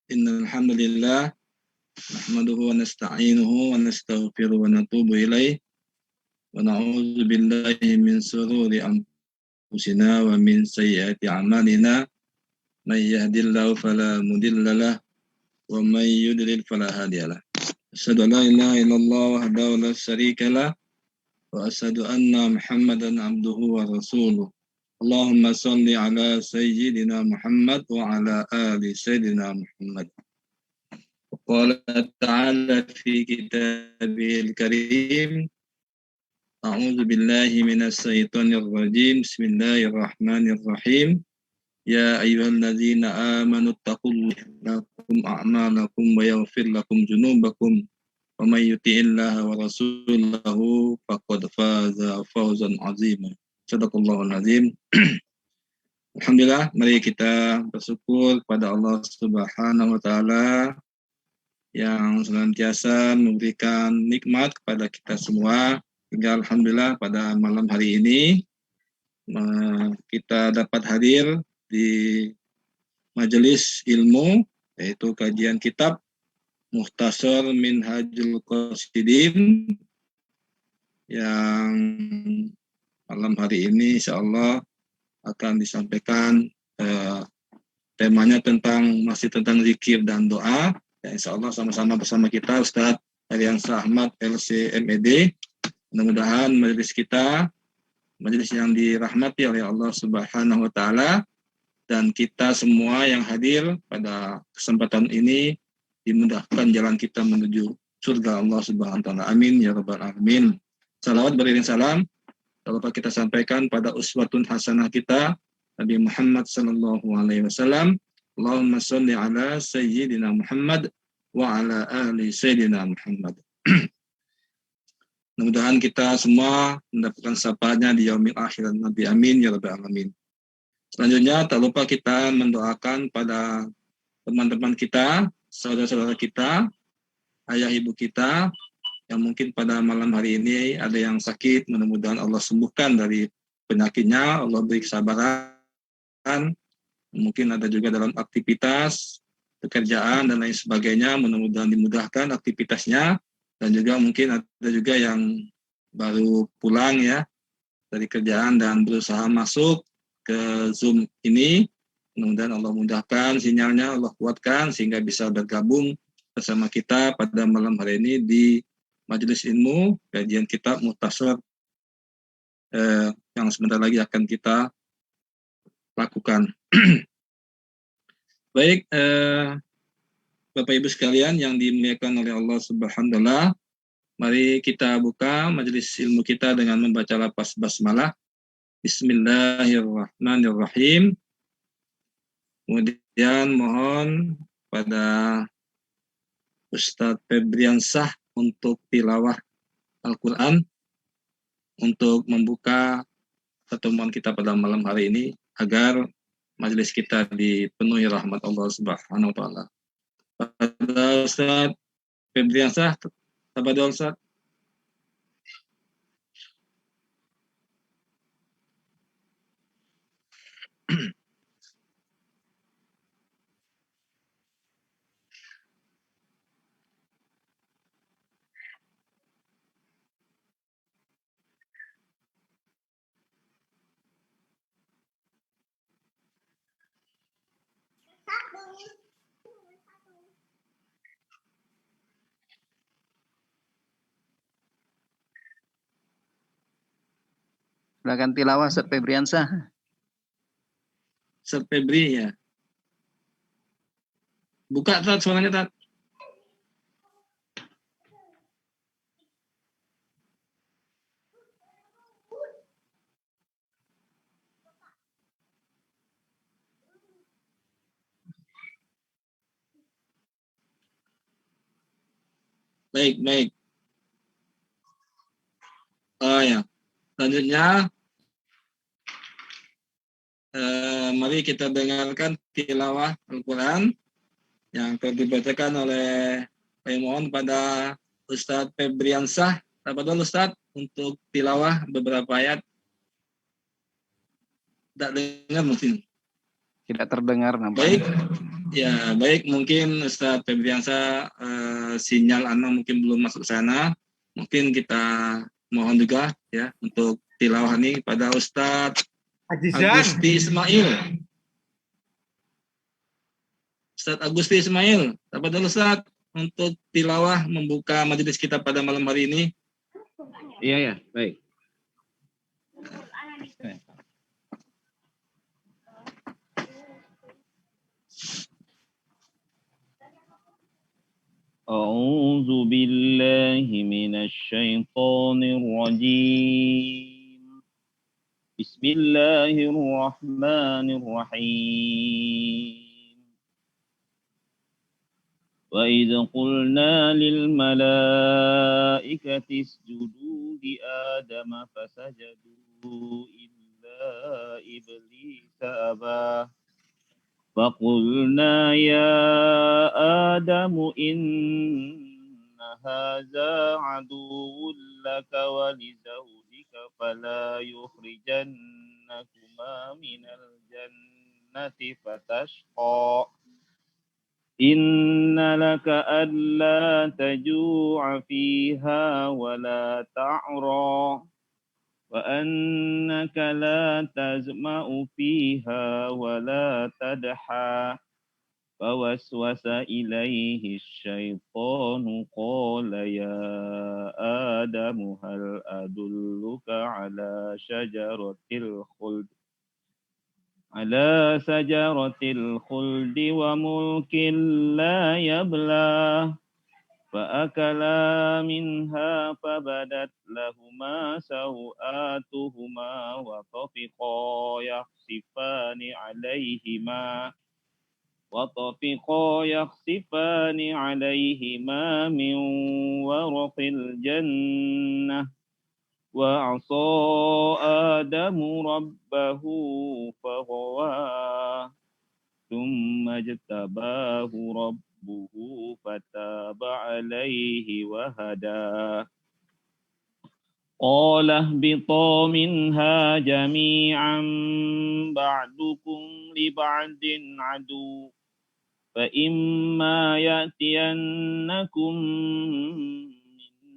Innal hamdalillah nahmaduhu wa nasta'inuhu wa nastaghfiruhu wa natubu ilaih wa na'udzu billahi min shururi anfusina wa min sayyiati a'malina may yahdihillahu fala mudilla lahu wa may yudlil fala hadiyalah. Asyhadu an la ilaha illallah wahdahu la syarika lah wa asyhadu anna Muhammadan abduhu wa rasuluh. Allahumma shalli ala sayyidina Muhammad wa ala ali sayyidina Muhammad. Qala ta'ala fi kitabil karim. A'udzu billahi minasy syaithanir rajim. Bismillahirrahmanirrahim. Ya ayyuhalladzina amanu taqullaha lakum a'malakum wa yaghfir lakum dzunubakum wa may yuti'illaha wa rasulahu faqad faza fawzan 'azima. Shadaqallahul azim. Alhamdulillah, mari kita bersyukur kepada Allah Subhanahu wa taala yang senantiasa memberikan nikmat kepada kita semua, hingga alhamdulillah pada malam hari ini kita dapat hadir di majelis ilmu, yaitu kajian kitab Mukhtasar Minhajul Qasidin, yang malam hari ini insyaallah akan disampaikan temanya masih tentang zikir dan doa. Ya, insya Allah sama-sama bersama kita Ustadz Aryansyah Ahmad LC MED. Mudah-mudahan majelis kita majelis yang dirahmati oleh Allah Subhanahu wa taala, dan kita semua yang hadir pada kesempatan ini dimudahkan jalan kita menuju surga Allah Subhanahu wa taala. Amin ya rabbal alamin. Salawat beriring salam dapat kita sampaikan pada uswatun hasanah kita Nabi Muhammad sallallahu alaihi wasallam. Allahumma sholli ala sayyidina Muhammad wa ala ali sayyidina Muhammad. Mudah-mudahan kita semua mendapatkan syafaatnya di yaumil akhir Nabi. Amin ya rabbal alamin. Selanjutnya tak lupa kita mendoakan pada teman-teman kita, saudara-saudara kita, ayah ibu kita yang mungkin pada malam hari ini ada yang sakit. Mudah-mudahan Allah sembuhkan dari penyakitnya, Allah beri kesabaran. Mungkin ada juga dalam aktivitas pekerjaan dan lain sebagainya, mudah-mudahan dimudahkan aktivitasnya. Dan juga mungkin ada juga yang baru pulang ya dari kerjaan dan berusaha masuk ke Zoom ini, mudah-mudahan Allah mudahkan sinyalnya, Allah kuatkan sehingga bisa bergabung bersama kita pada malam hari ini di majelis ilmu kajian kitab Mukhtasar yang sebentar lagi akan kita lakukan. Baik, Bapak Ibu sekalian yang dimuliakan oleh Allah Subhanahu wa taala, mari kita buka majelis ilmu kita dengan membaca lafaz basmalah. Bismillahirrahmanirrahim. Kemudian mohon pada Ustadz Febriansyah untuk tilawah Al-Quran untuk membuka pertemuan kita pada malam hari ini agar majelis kita dipenuhi rahmat Allah Subhanahu wa taala. Pada Ustaz Febriansyah, tafadhol Ustaz. Silakan tilawah Ustaz Febriansyah. Ustaz Febri ya. Buka Tat suaranya Tat. Baik. Oh ya. Selanjutnya mari kita dengarkan tilawah Al-Quran yang akan dibacakan oleh mohon pada Ustadz Febriansyah. Tafadhol Ustadz untuk tilawah beberapa ayat. Tidak dengar mungkin. Tidak terdengar nampaknya. Baik, Ya, baik, mungkin Ustaz Febriansa sinyal Anda mungkin belum masuk ke sana. Mungkin kita mohon juga ya untuk tilawah ini pada Ustaz Ajizan. Agusti Ismail. Ustaz Agusti Ismail, dapat dulu Ustaz untuk tilawah membuka majelis kita pada malam hari ini. Iya ya, baik. أعوذ بالله من الشيطان الرجيم بسم الله الرحمن الرحيم وإذ قلنا للملائكة اسجدوا لآدم فسجدوا إلا إبليس أبى فقلنا يا آدم إن هذا عدو لك ولزوجك فلا يخرجنكما من الجنة فتشقى إن لك ألا تجوع فيها ولا تعرى وأنك لا تظمأ فيها ولا تضحى فوسوس إليه الشيطان قال يا آدم هل أدلك على شجرة الخلد وملك لا يبلى فأكلا منها فبدت لهما سوآتهما وطفقا يخصفان عليهما من ورق الجنة وعصى آدم ربه فغوى ثم اجتباه ربه فتاب عليه وهدى قال اهبطا منها جميعا بعضكم لبعض عدو فإما يأتينكم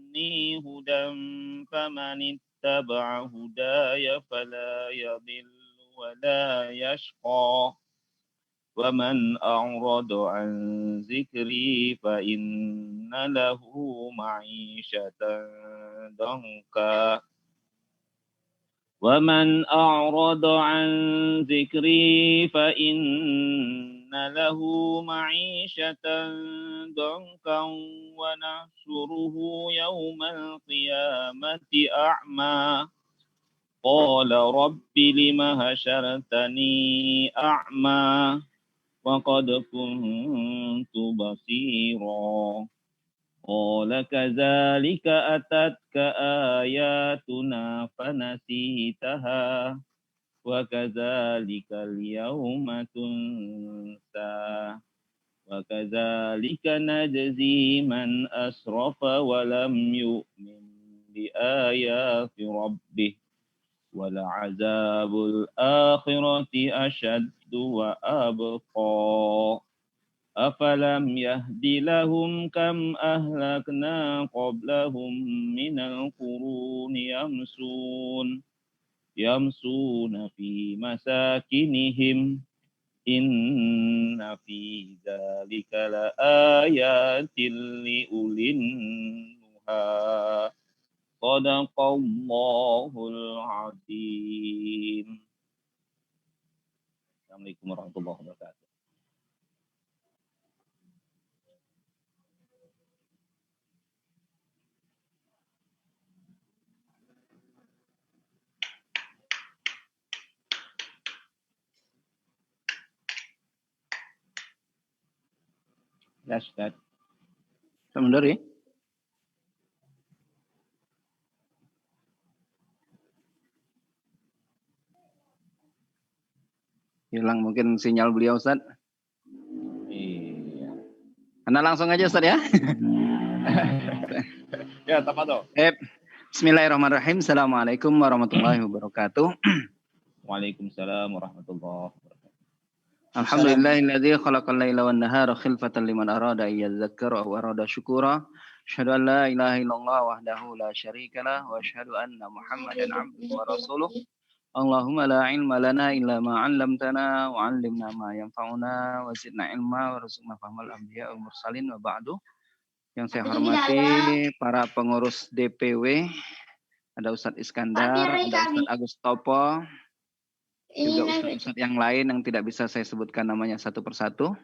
مني هدى فمن اتبع هداي فلا يضل ولا يشقى ومن أعرض عن ذكري فإن له معيشة ضنكا ونحشره يوم القيامة أعمى قال رب لم حشرتني أعمى وقد كنت بصيرا قال كذلك أتتك آياتنا فنسيتها وكذلك اليوم تنسى وكذلك نجزي من أسرف ولم يؤمن بآيات ربه ولعذاب الآخرة أشد وأبقى أفلم يهد لهم كم أهلكنا قبلهم من القرون يمسون في مساكنهم إن في ذلك لآيات لأولي النهى صدق الله العظيم. Assalamualaikum warahmatullahi wabarakatuh. Ya, Ustaz. Mundur ya. Hilang mungkin sinyal beliau, Ustaz. Iya. Anda langsung aja, Ustaz ya. Ya, tafadhol. Bismillahirrahmanirrahim. Assalamualaikum warahmatullahi wabarakatuh. Waalaikumsalam warahmatullahi wabarakatuh. Alhamdulillahilladzi khalaqal laila wan nahara khilfatan liman arada an yadhakkara aw arada syukura. Asyhadu an la ilaha illallah wahdahu la syarikalah wa asyhadu anna Muhammadan abduhu wa rasuluh. Allahumma la ilma lana illa ma 'allamtana wa 'allimna ma yanfa'una wa zidna ilma warzuqna fahmal anbiya wal mursalin wa ba'du. Yang saya hormati para pengurus DPW, ada Ustadz Iskandar, ada Ustadz Agus Topo, juga Ustadz yang lain yang tidak bisa saya sebutkan namanya satu persatu.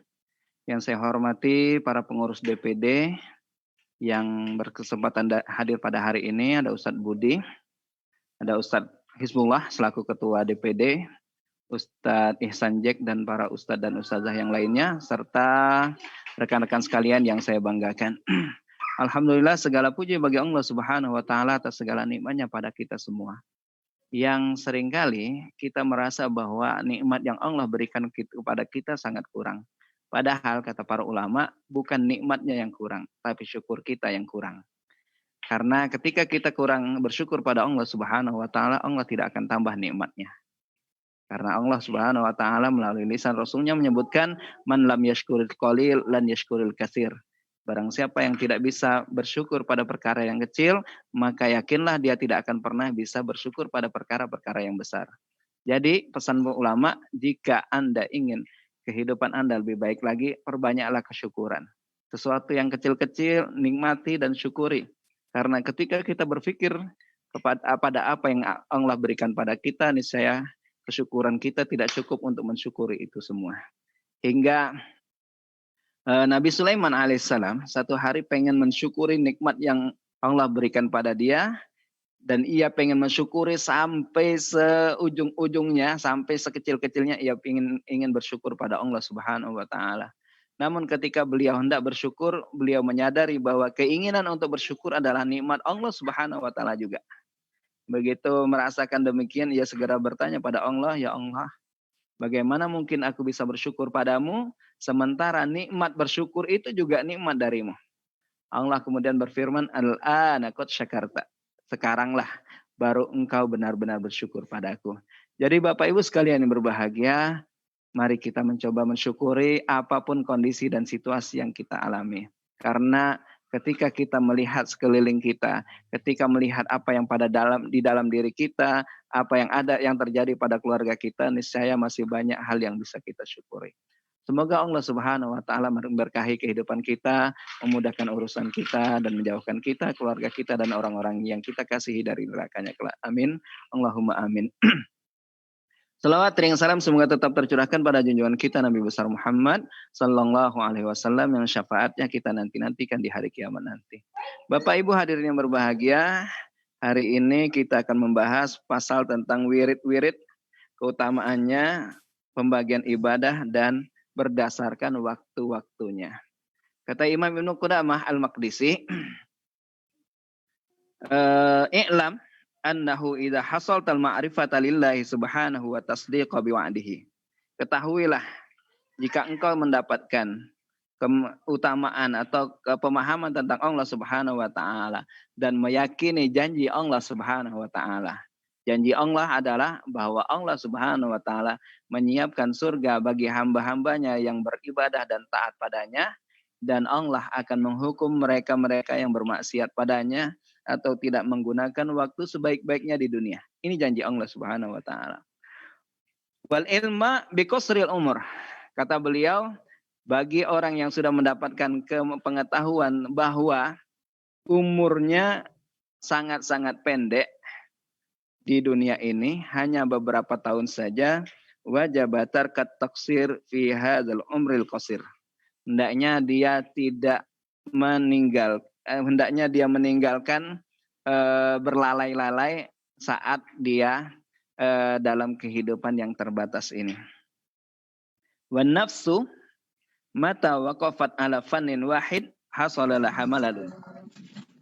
Yang saya hormati para pengurus DPD yang berkesempatan hadir pada hari ini, ada Ustadz Budi, ada Ustadz Hizbullah selaku Ketua DPD, Ustadz Ihsan Jack dan para Ustadz dan Ustazah yang lainnya, serta rekan-rekan sekalian yang saya banggakan. Alhamdulillah segala puji bagi Allah Subhanahu wa Ta'ala atas segala nikmatnya pada kita semua. Yang seringkali kita merasa bahwa nikmat yang Allah berikan kepada kita sangat kurang. Padahal kata para ulama, bukan nikmatnya yang kurang, tapi syukur kita yang kurang. Karena ketika kita kurang bersyukur pada Allah Subhanahu wa Ta'ala, Allah tidak akan tambah nikmatnya. Karena Allah Subhanahu wa Ta'ala melalui lisan Rasulnya menyebutkan, man lam yashkuril qalil lan yashkuril katsir. Barang siapa yang tidak bisa bersyukur pada perkara yang kecil, maka yakinlah dia tidak akan pernah bisa bersyukur pada perkara-perkara yang besar. Jadi pesan ulama, jika Anda ingin kehidupan Anda lebih baik lagi, perbanyaklah kesyukuran. Sesuatu yang kecil-kecil, nikmati dan syukuri. Karena ketika kita berpikir pada apa yang Allah berikan pada kita, niscaya kesyukuran kita tidak cukup untuk mensyukuri itu semua. Hingga Nabi Sulaiman alaihissalam satu hari pengen mensyukuri nikmat yang Allah berikan pada dia, dan ia pengen mensyukuri sampai seujung-ujungnya, sampai sekecil-kecilnya ia ingin bersyukur pada Allah Subhanahu wa Ta'ala. Namun ketika beliau hendak bersyukur, beliau menyadari bahwa keinginan untuk bersyukur adalah nikmat Allah Subhanahu wa Ta'ala juga. Begitu merasakan demikian, ia segera bertanya pada Allah, ya Allah, bagaimana mungkin aku bisa bersyukur padamu, sementara nikmat bersyukur itu juga nikmat darimu. Allah kemudian berfirman, al-ana qad syakarta. Sekaranglah baru engkau benar-benar bersyukur padaku. Jadi Bapak Ibu sekalian yang berbahagia, mari kita mencoba mensyukuri apapun kondisi dan situasi yang kita alami. Karena ketika kita melihat sekeliling kita, ketika melihat apa yang di dalam diri kita, apa yang ada yang terjadi pada keluarga kita, niscaya masih banyak hal yang bisa kita syukuri. Semoga Allah Subhanahu wa Ta'ala memberkahi kehidupan kita, memudahkan urusan kita, dan menjauhkan kita, keluarga kita, dan orang-orang yang kita kasihi dari nerakanya kelak. Amin. Allahumma amin. Salawat ring salam semoga tetap tercurahkan pada junjungan kita Nabi besar Muhammad sallallahu alaihi wasallam yang syafaatnya kita nanti-nantikan di hari kiamat nanti. Bapak Ibu hadirin yang berbahagia, hari ini kita akan membahas pasal tentang wirid-wirid, keutamaannya, pembagian ibadah dan berdasarkan waktu-waktunya. Kata Imam Ibnu Qudamah Al-Maqdisi, i'lam annahu idza hasaltal ma'rifata lillahi subhanahu wa tasdiqa biwa'dihi. Ketahuilah jika engkau mendapatkan keutamaan atau pemahaman tentang Allah Subhanahu wa Ta'ala dan meyakini janji Allah Subhanahu wa Ta'ala. Janji Allah adalah bahwa Allah Subhanahu wa Ta'ala menyiapkan surga bagi hamba-hambanya yang beribadah dan taat padanya, dan Allah akan menghukum mereka-mereka yang bermaksiat padanya atau tidak menggunakan waktu sebaik-baiknya di dunia. Ini janji Allah Subhanahu wa Ta'ala. Wal ilma biqasril umur. Kata beliau, bagi orang yang sudah mendapatkan pengetahuan bahwa umurnya sangat-sangat pendek di dunia ini, hanya beberapa tahun saja, wajabatar kat-taksir fi hadzal umril qasir. Hendaknya dia meninggalkan berlalai-lalai saat dia dalam kehidupan yang terbatas ini. Wan nafsu mata waqafat ala fannin wahid hasala laha malalun.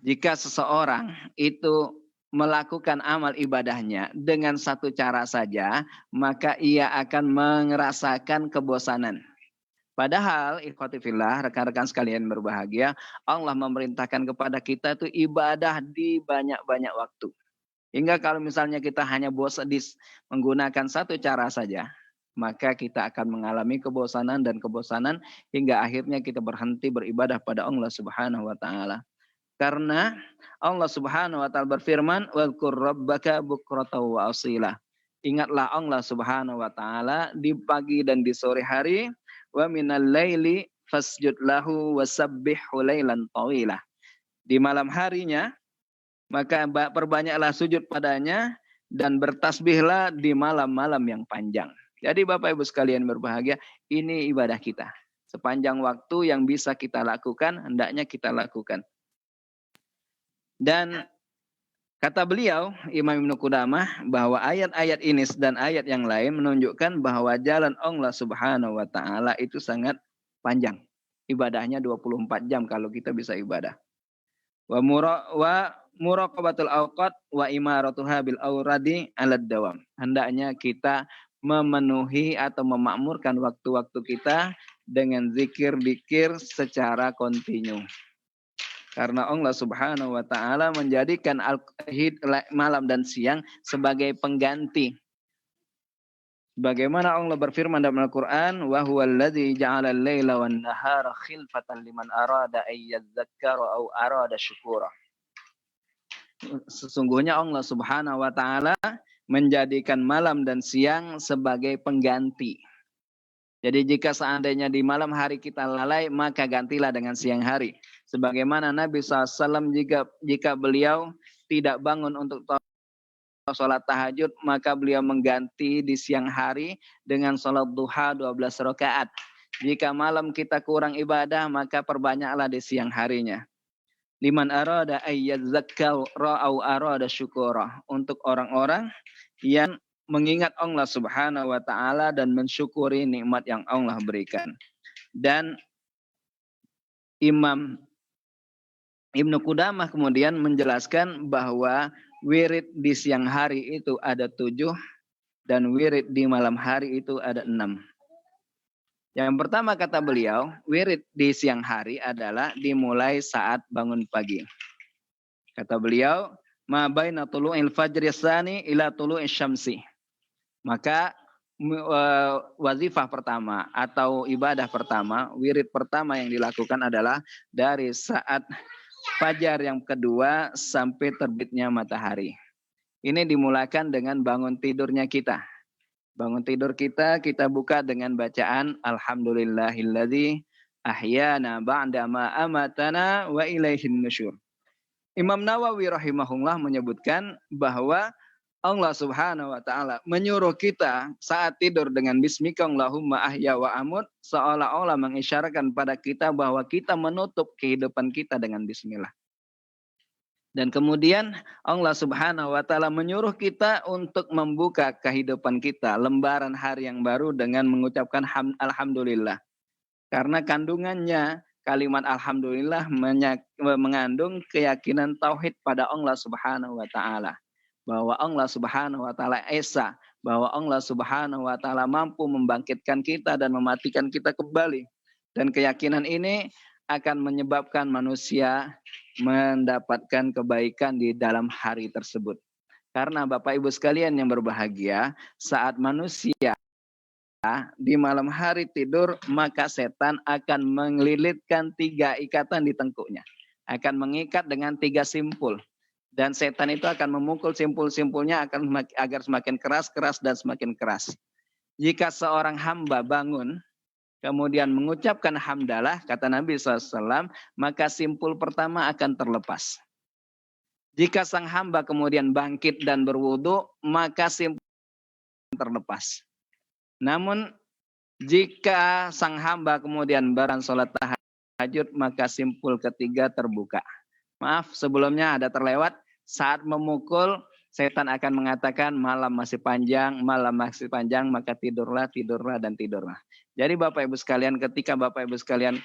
Jika seseorang itu melakukan amal ibadahnya dengan satu cara saja, maka ia akan merasakan kebosanan. Padahal, ikhwati fillah, rekan-rekan sekalian berbahagia, Allah memerintahkan kepada kita itu ibadah di banyak-banyak waktu. Hingga kalau misalnya kita hanya bosan menggunakan satu cara saja, maka kita akan mengalami kebosanan dan kebosanan hingga akhirnya kita berhenti beribadah pada Allah Subhanahu wa taala. Karena Allah Subhanahu wa taala berfirman, "Wadhkur rabbaka bukratan wa asila." Ingatlah Allah Subhanahu wa taala di pagi dan di sore hari, wa minal laili fasjud lahu wasabbihhu lailan tawila. Di malam harinya maka perbanyaklah sujud padanya dan bertasbihlah di malam-malam yang panjang. Jadi Bapak Ibu sekalian berbahagia, ini ibadah kita. Sepanjang waktu yang bisa kita lakukan, hendaknya kita lakukan. Dan kata beliau, Imam Ibnu Qudamah, bahwa ayat-ayat ini dan ayat yang lain menunjukkan bahwa jalan Allah Subhanahu wa taala itu sangat panjang. Ibadahnya 24 jam kalau kita bisa ibadah. Wa muraqabatul awqat wa imaratuha bil awradi 'alad dawam. Hendaknya kita memenuhi atau memakmurkan waktu-waktu kita dengan zikir-zikir secara kontinu. Karena Allah Subhanahu wa taala menjadikan malam dan siang sebagai pengganti. Bagaimana Allah berfirman dalam Al-Qur'an, "Wa huwal ladzi ja'ala al-laila wan nahara khilfatan liman arada ay yadzakkara aw arada syukura." Sesungguhnya Allah Subhanahu wa taala menjadikan malam dan siang sebagai pengganti. Jadi jika seandainya di malam hari kita lalai, maka gantilah dengan siang hari. Sebagaimana Nabi SAW jika beliau tidak bangun untuk sholat tahajud, maka beliau mengganti di siang hari dengan sholat duha 12 rakaat. Jika malam kita kurang ibadah, maka perbanyaklah di siang harinya. Liman arada ayyadzakkara au arada syukura. Untuk orang-orang yang mengingat Allah Subhanahu wa taala dan mensyukuri nikmat yang Allah berikan. Dan Imam Ibnu Qudamah kemudian menjelaskan bahwa wirid di siang hari itu ada 7 dan wirid di malam hari itu ada 6. Yang pertama kata beliau, wirid di siang hari adalah dimulai saat bangun pagi. Kata beliau, ma baina tulu'il fajri tsani ila tulu'isy syamsi. Maka wazifah pertama atau ibadah pertama, wirid pertama yang dilakukan adalah dari saat fajar yang kedua sampai terbitnya matahari. Ini dimulakan dengan bangun tidurnya kita. Bangun tidur kita buka dengan bacaan Alhamdulillahilladzi ahyana ba'da ma amatana wa ilaihin nusyur. Imam Nawawi rahimahullah menyebutkan bahwa Allah Subhanahu wa taala menyuruh kita saat tidur dengan bismika Allahumma ahya wa amut, seolah-olah mengisyaratkan pada kita bahwa kita menutup kehidupan kita dengan bismillah. Dan kemudian Allah Subhanahu wa taala menyuruh kita untuk membuka kehidupan kita, lembaran hari yang baru dengan mengucapkan alhamdulillah. Karena kandungannya kalimat alhamdulillah mengandung keyakinan tauhid pada Allah Subhanahu wa taala. Bahwa Allah Subhanahu wa taala esa, bahwa Allah Subhanahu wa taala mampu membangkitkan kita dan mematikan kita kembali. Dan keyakinan ini akan menyebabkan manusia mendapatkan kebaikan di dalam hari tersebut. Karena Bapak Ibu sekalian yang berbahagia, saat manusia di malam hari tidur, maka setan akan mengelilitkan 3 ikatan di tengkuknya. Akan mengikat dengan 3 simpul. Dan setan itu akan memukul simpul-simpulnya agar semakin keras dan semakin keras. Jika seorang hamba bangun, kemudian mengucapkan hamdalah, kata Nabi SAW, maka simpul pertama akan terlepas. Jika sang hamba kemudian bangkit dan berwudu, maka simpul terlepas. Namun, jika sang hamba kemudian sholat tahajud, maka simpul ketiga terbuka. Maaf, sebelumnya ada terlewat. Saat memukul, setan akan mengatakan malam masih panjang, maka tidurlah, dan tidurlah. Jadi Bapak Ibu sekalian, ketika Bapak Ibu sekalian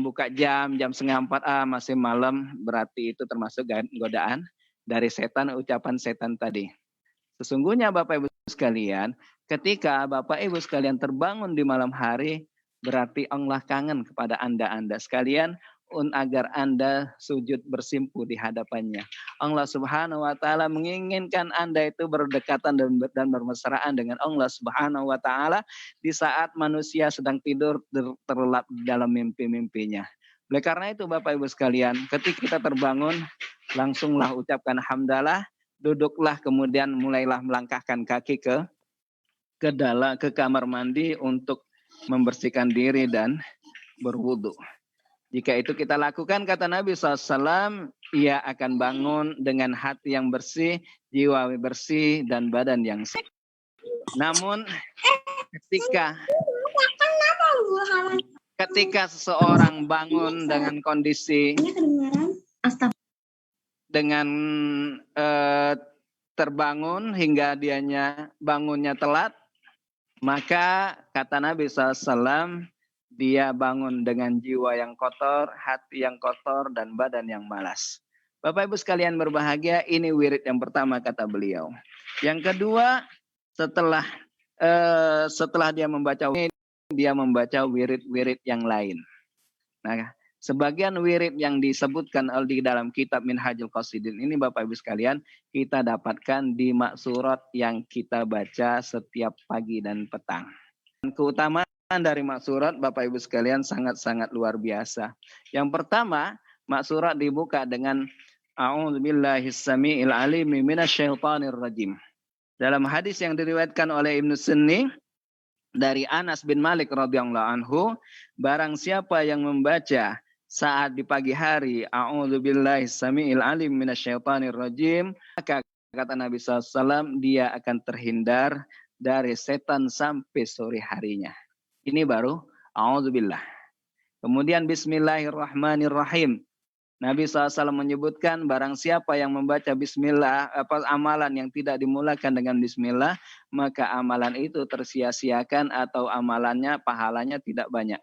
buka jam 3:30 masih malam, berarti itu termasuk godaan dari setan, ucapan setan tadi. Sesungguhnya Bapak Ibu sekalian, ketika Bapak Ibu sekalian terbangun di malam hari, berarti Allah kangen kepada Anda sekalian agar Anda sujud bersimpu di hadapannya. Allah Subhanahu wa taala menginginkan Anda itu berdekatan dan bermesraan dengan Allah Subhanahu wa taala di saat manusia sedang tidur terlelap dalam mimpi-mimpinya. Oleh karena itu Bapak Ibu sekalian, ketika kita terbangun, langsunglah ucapkan hamdalah, duduklah kemudian mulailah melangkahkan kaki ke kamar mandi untuk membersihkan diri dan berwudu. Jika itu kita lakukan, kata Nabi SAW, ia akan bangun dengan hati yang bersih, jiwa bersih, dan badan yang sehat. Namun ketika seseorang bangun dengan kondisi dengan terbangun hingga dianya bangunnya telat, maka kata Nabi SAW, dia bangun dengan jiwa yang kotor, hati yang kotor, dan badan yang malas. Bapak Ibu sekalian berbahagia, ini wirid yang pertama kata beliau. Yang kedua, setelah dia membaca wirid-wirid yang lain. Nah, sebagian wirid yang disebutkan di dalam kitab Minhajul Qasidin ini Bapak Ibu sekalian, kita dapatkan di maksurat yang kita baca setiap pagi dan petang. Keutamaan dari maksurat Bapak Ibu sekalian sangat-sangat luar biasa. Yang pertama, maksurat dibuka dengan A'udzubillahis samiil alim minasyaitonir rajim. Dalam hadis yang diriwayatkan oleh Ibnu Sunni dari Anas bin Malik radhiyallahu anhu, barang siapa yang membaca saat di pagi hari A'udzubillahis samiil alim minasyaitonir rajim, maka kata Nabi SAW, dia akan terhindar dari setan sampai sore harinya. Ini baru a'udzubillah. Kemudian bismillahirrahmanirrahim. Nabi SAW menyebutkan barang siapa yang membaca bismillah, amalan yang tidak dimulakan dengan bismillah, maka amalan itu tersia-siakan atau amalannya, pahalanya tidak banyak.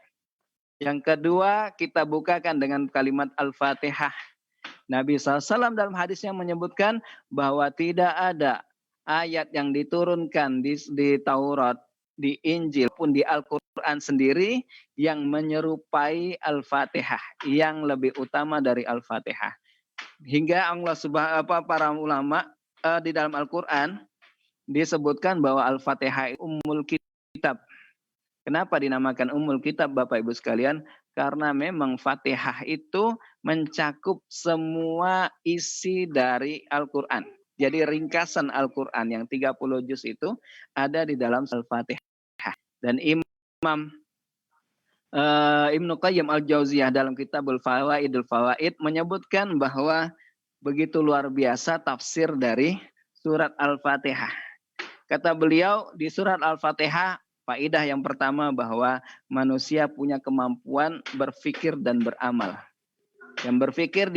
Yang kedua, kita bukakan dengan kalimat Al-Fatihah. Nabi SAW dalam hadisnya menyebutkan bahwa tidak ada ayat yang diturunkan di Taurat, di Injil pun di Al-Quran sendiri yang menyerupai Al-Fatihah, yang lebih utama dari Al-Fatihah. Hingga para ulama di dalam Al-Quran disebutkan bahwa Al-Fatihah Ummul Kitab. Kenapa dinamakan Ummul Kitab Bapak Ibu sekalian? Karena memang Fatihah itu mencakup semua isi dari Al-Quran. Jadi ringkasan Al-Quran yang 30 juz itu ada di dalam Al-Fatihah. Dan Imam Ibnu Qayyim Al-Jauziyah dalam kitabul Fawaidul Fawaid menyebutkan bahwa begitu luar biasa tafsir dari surat Al-Fatihah. Kata beliau di surat Al-Fatihah, faedah yang pertama bahwa manusia punya kemampuan berpikir dan beramal. Yang berpikir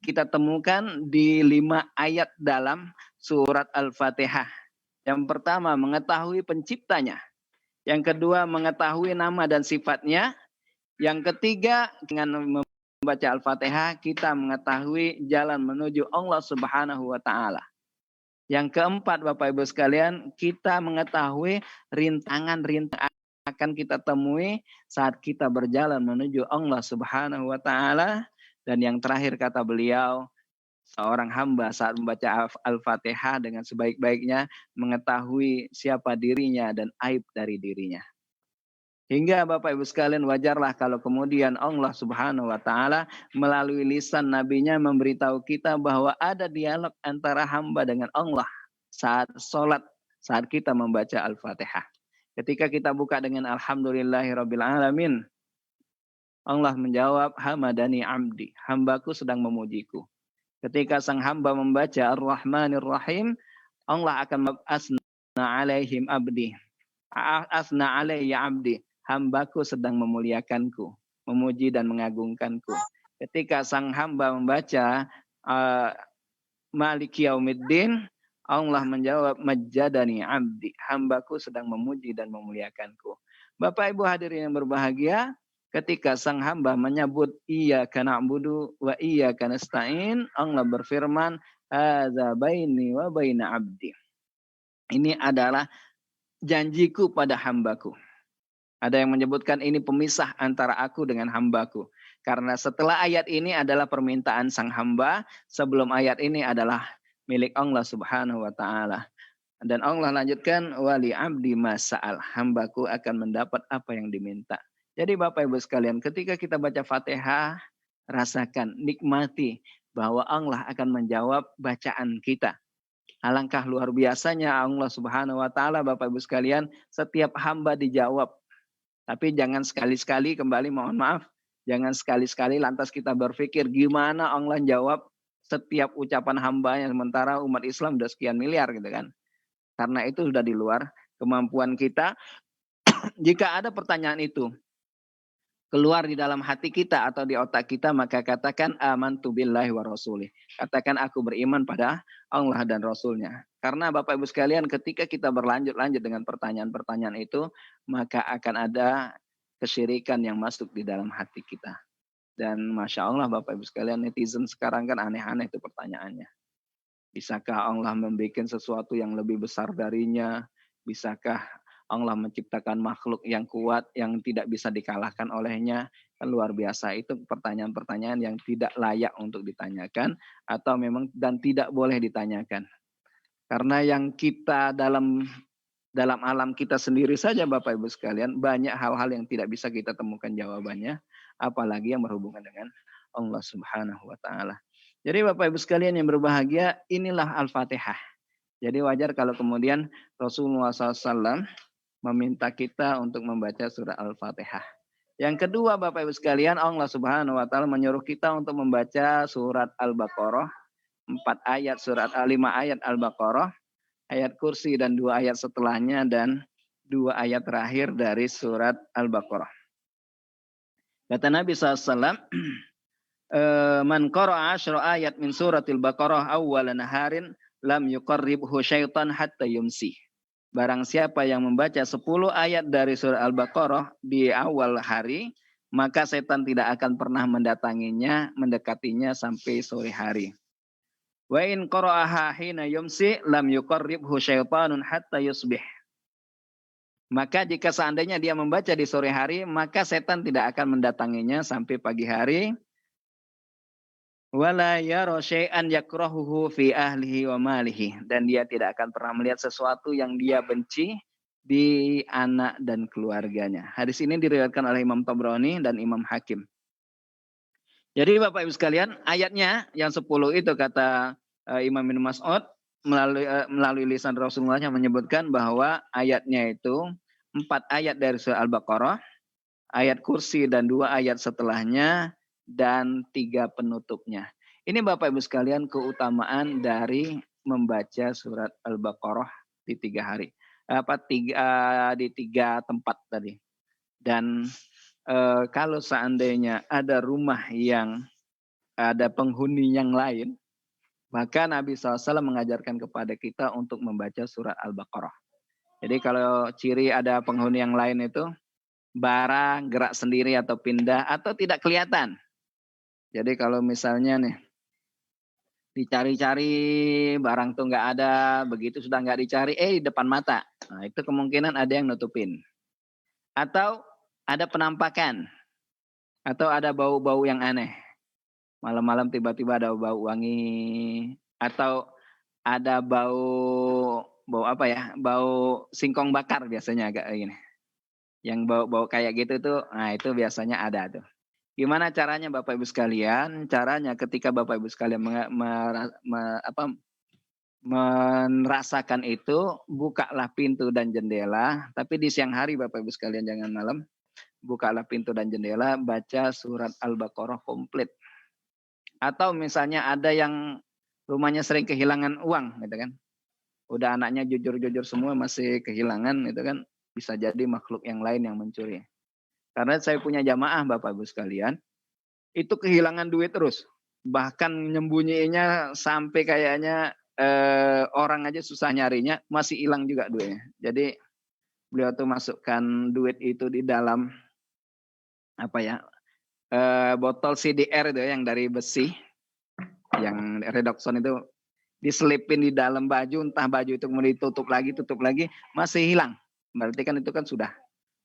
kita temukan di 5 ayat dalam surat Al-Fatihah. Yang pertama, mengetahui penciptanya. Yang kedua, mengetahui nama dan sifatnya. Yang ketiga, dengan membaca Al-Fatihah, kita mengetahui jalan menuju Allah Subhanahu wa Ta'ala. Yang keempat, Bapak Ibu sekalian, kita mengetahui rintangan-rintangan akan kita temui saat kita berjalan menuju Allah Subhanahu wa Ta'ala. Dan yang terakhir kata beliau, seorang hamba saat membaca Al-Fatihah dengan sebaik-baiknya mengetahui siapa dirinya dan aib dari dirinya. Hingga Bapak Ibu sekalian, wajarlah kalau kemudian Allah Subhanahu wa Ta'ala melalui lisan nabinya memberitahu kita bahwa ada dialog antara hamba dengan Allah saat sholat, saat kita membaca Al-Fatihah. Ketika kita buka dengan Alhamdulillahirabbil alamin, Allah menjawab, hamadani abdi, hambaku sedang memujiku. Ketika sang hamba membaca Ar-Rahmanir Rahim, Allah akan asna alaihim abdi. Asna alayya abdi. Hambaku sedang memuliakanku, memuji dan mengagungkanku. Ketika sang hamba membaca Maliki Yaumiddin, Allah menjawab majjadani abdi. Hambaku sedang memuji dan memuliakanku. Bapak Ibu hadirin yang berbahagia, ketika sang hamba menyebut iyyaka na'budu wa iyyaka nasta'in, Allah berfirman, hadza baini wa baina abdi. Ini adalah janjiku pada hambaku. Ada yang menyebutkan ini pemisah antara aku dengan hambaku. Karena setelah ayat ini adalah permintaan sang hamba, sebelum ayat ini adalah milik Allah Subhanahu wa taala. Dan Allah lanjutkan, wali abdi masa'al, hambaku akan mendapat apa yang diminta. Jadi Bapak Ibu sekalian, ketika kita baca Fatihah, rasakan, nikmati bahwa Allah akan menjawab bacaan kita. Alangkah luar biasanya Allah Subhanahu wa taala, Bapak Ibu sekalian, setiap hamba dijawab. Tapi jangan sekali-sekali, kembali mohon maaf, jangan sekali-sekali lantas kita berpikir gimana Allah jawab setiap ucapan hambanya, sementara umat Islam udah sekian miliar gitu kan. Karena itu sudah di luar kemampuan kita. Jika ada pertanyaan itu keluar di dalam hati kita atau di otak kita, maka katakan amantu billahi wa rasulih. Katakan aku beriman pada Allah dan Rasulnya. Karena Bapak Ibu sekalian, ketika kita berlanjut-lanjut dengan pertanyaan-pertanyaan itu, maka akan ada kesyirikan yang masuk di dalam hati kita. Dan Masya Allah Bapak Ibu sekalian, netizen sekarang kan aneh-aneh itu pertanyaannya. Bisakah Allah membuat sesuatu yang lebih besar darinya? Bisakah Allah menciptakan makhluk yang kuat yang tidak bisa dikalahkan olehnya? Kan luar biasa, itu pertanyaan-pertanyaan yang tidak layak untuk ditanyakan atau memang dan tidak boleh ditanyakan. Karena yang kita dalam alam kita sendiri saja Bapak Ibu sekalian, banyak hal-hal yang tidak bisa kita temukan jawabannya, apalagi yang berhubungan dengan Allah Subhanahu wa taala. Jadi Bapak Ibu sekalian yang berbahagia, inilah Al-Fatihah. Jadi wajar kalau kemudian Rasulullah SAW meminta kita untuk membaca surah Al-Fatihah. Yang kedua Bapak Ibu sekalian, Allah Subhanahu wa taala menyuruh kita untuk membaca surat Al-Baqarah, 5 ayat Al-Baqarah, ayat kursi dan 2 ayat setelahnya dan 2 ayat terakhir dari surat Al-Baqarah. Kata Nabi SAW, man qara'a 10 ayat min suratil Baqarah awwala naharin lam yuqarribhu syaitan hatta yumsi. Barang siapa yang membaca 10 ayat dari surah Al-Baqarah di awal hari, maka setan tidak akan pernah mendekatinya sampai sore hari. Wa in qara'aha hina yumsi lam yuqarribhu syaitanun hatta yusbih. Maka jika seandainya dia membaca di sore hari, maka setan tidak akan mendatanginya sampai pagi hari. Wala yara syai'an yakrahuhu fi ahlihi wa malihi, dan dia tidak akan pernah melihat sesuatu yang dia benci di anak dan keluarganya. Hadis ini diriwayatkan oleh Imam Tabrani dan Imam Hakim. Jadi Bapak Ibu sekalian, ayatnya yang 10 itu kata Imam bin Mas'ud melalui lisan Rasulullah yang menyebutkan bahwa ayatnya itu 4 ayat dari surah Al-Baqarah, ayat kursi dan 2 ayat setelahnya, dan 3 penutupnya. Ini Bapak Ibu sekalian keutamaan dari membaca surat Al-Baqarah di 3 hari. Di 3 tempat tadi. Dan kalau seandainya ada rumah yang ada penghuni yang lain, maka Nabi SAW mengajarkan kepada kita untuk membaca surat Al-Baqarah. Jadi kalau ciri ada penghuni yang lain itu, barang gerak sendiri atau pindah atau tidak kelihatan. Jadi kalau misalnya nih, dicari-cari barang tuh nggak ada, begitu sudah nggak dicari, di depan mata. Nah itu kemungkinan ada yang nutupin. Atau ada penampakan. Atau ada bau-bau yang aneh. Malam-malam tiba-tiba ada bau wangi. Atau ada bau apa ya? Bau singkong bakar biasanya agak gini. Yang bau-bau kayak gitu tuh, nah itu biasanya ada tuh. Gimana caranya Bapak Ibu sekalian? Caranya ketika Bapak Ibu sekalian merasakan itu, bukalah pintu dan jendela. Tapi di siang hari Bapak Ibu sekalian, jangan malam. Bukalah pintu dan jendela, baca surat Al-Baqarah komplit. Atau misalnya ada yang rumahnya sering kehilangan uang gitu kan. Udah anaknya jujur-jujur semua masih kehilangan gitu kan. Bisa jadi makhluk yang lain yang mencuri. Karena saya punya jamaah Bapak Ibu sekalian, itu kehilangan duit terus. Bahkan nyembunyiinnya sampai kayaknya orang aja susah nyarinya, masih hilang juga duitnya. Jadi beliau tuh masukkan duit itu di dalam botol CDR itu yang dari besi, yang redoxon itu diselipin di dalam baju, entah baju itu kemudian tutup lagi, masih hilang. Berarti kan itu kan sudah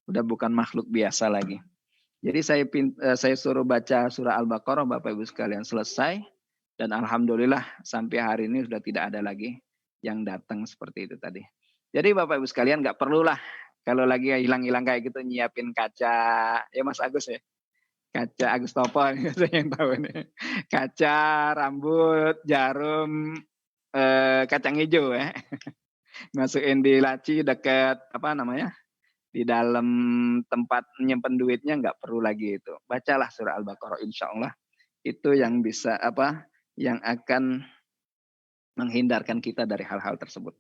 bukan makhluk biasa lagi. Jadi saya suruh baca surah Al-Baqarah Bapak Ibu sekalian selesai dan alhamdulillah sampai hari ini sudah tidak ada lagi yang datang seperti itu tadi. Jadi Bapak Ibu sekalian nggak perlulah kalau lagi hilang-hilang kayak gitu nyiapin kaca ya Mas Agus ya. Kaca Agus Topo saya yang tahu ini. Kaca, rambut, jarum, kacang hijau ya. Masukin di laci dekat apa namanya? Di dalam tempat nyimpen duitnya nggak perlu lagi itu. Bacalah surah Al-Baqarah insya Allah. Itu yang bisa yang akan menghindarkan kita dari hal-hal tersebut.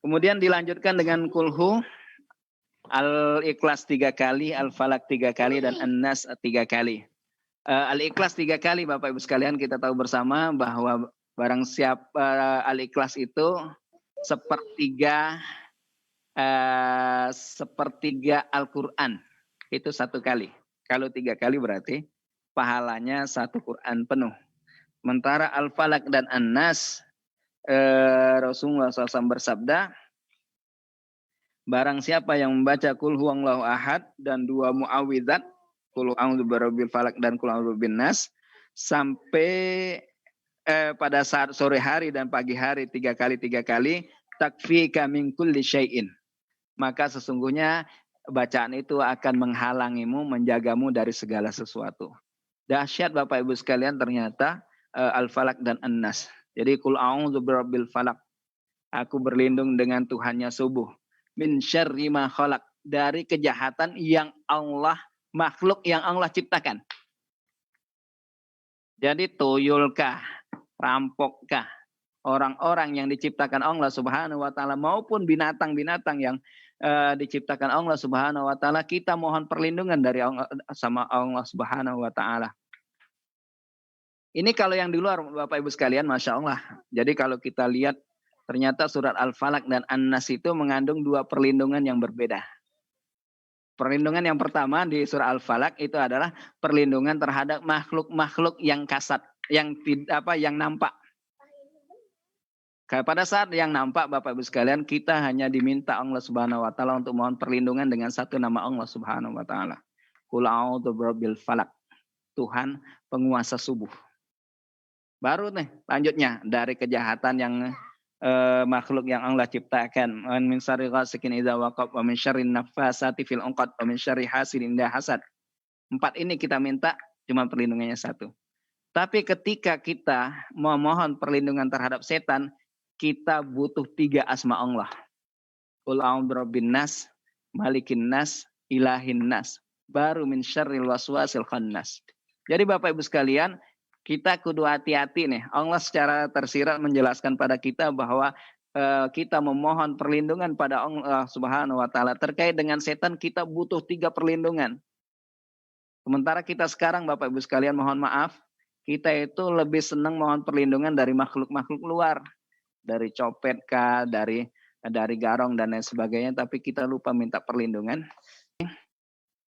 Kemudian dilanjutkan dengan kulhu, Al-Ikhlas 3 kali, Al-Falak 3 kali, dan An-Nas 3 kali. Al-Ikhlas 3 kali Bapak Ibu sekalian kita tahu bersama bahwa barang siapa Al-Ikhlas itu sepertiga Al-Quran itu 1 kali. Kalau 3 kali berarti pahalanya 1 Quran penuh. Sementara Al-Falak dan An-Nas Rasulullah SAW bersabda, barang siapa yang membaca Qul huwallahu ahad dan 2 muawwidzat, Qul a'udzu birabbil falaq dan Qul a'udzu binnas, sampai pada saat sore hari dan pagi hari 3 kali, takfika min kulli syai'in. Maka sesungguhnya bacaan itu akan menghalangimu, menjagamu dari segala sesuatu. Dahsyat Bapak Ibu sekalian ternyata Al-Falaq dan An-Nas. Jadi Qul a'udzu birabbil falaq. Aku berlindung dengan Tuhannya subuh. Min syarri ma khalaq. Dari kejahatan yang makhluk yang Allah ciptakan. Jadi tuyulkah, rampokkah, orang-orang yang diciptakan Allah Subhanahu wa taala maupun binatang-binatang yang diciptakan Allah Subhanahu wa taala, kita mohon perlindungan dari Allah sama Allah Subhanahu wa taala. Ini kalau yang di luar Bapak Ibu sekalian, Masya Allah. Jadi kalau kita lihat ternyata surat Al-Falaq dan An-Nas itu mengandung 2 perlindungan yang berbeda. Perlindungan yang pertama di surah Al-Falaq itu adalah perlindungan terhadap makhluk-makhluk yang kasat, yang nampak. Pada saat yang nampak Bapak Ibu sekalian, kita hanya diminta Allah Subhanahu wa taala untuk mohon perlindungan dengan 1 nama Allah Subhanahu wa taala. Qul a'udzu birabbil falaq. Tuhan penguasa subuh. Baru nih lanjutnya dari kejahatan yang makhluk yang Allah ciptakan. Wa min syarri ghasikin idza waqab wa min syarrin naffasati fil 'uqad wa min syarri hasidin idza hasad. 4 ini kita minta cuma perlindungannya 1. Tapi ketika kita memohon perlindungan terhadap setan, kita butuh 3 asma Allah. Qul a'udzu birabbin nas, malikin nas, ilahin nas. Baru min syarril waswasil khannas. Jadi Bapak Ibu sekalian, kita kudu hati-hati nih. Allah secara tersirat menjelaskan pada kita bahwa kita memohon perlindungan pada Allah Subhanahu wa taala. Terkait dengan setan kita butuh 3 perlindungan. Sementara kita sekarang Bapak Ibu sekalian mohon maaf, kita itu lebih senang mohon perlindungan dari makhluk-makhluk luar. Dari copet kah, dari garong dan lain sebagainya, tapi kita lupa minta perlindungan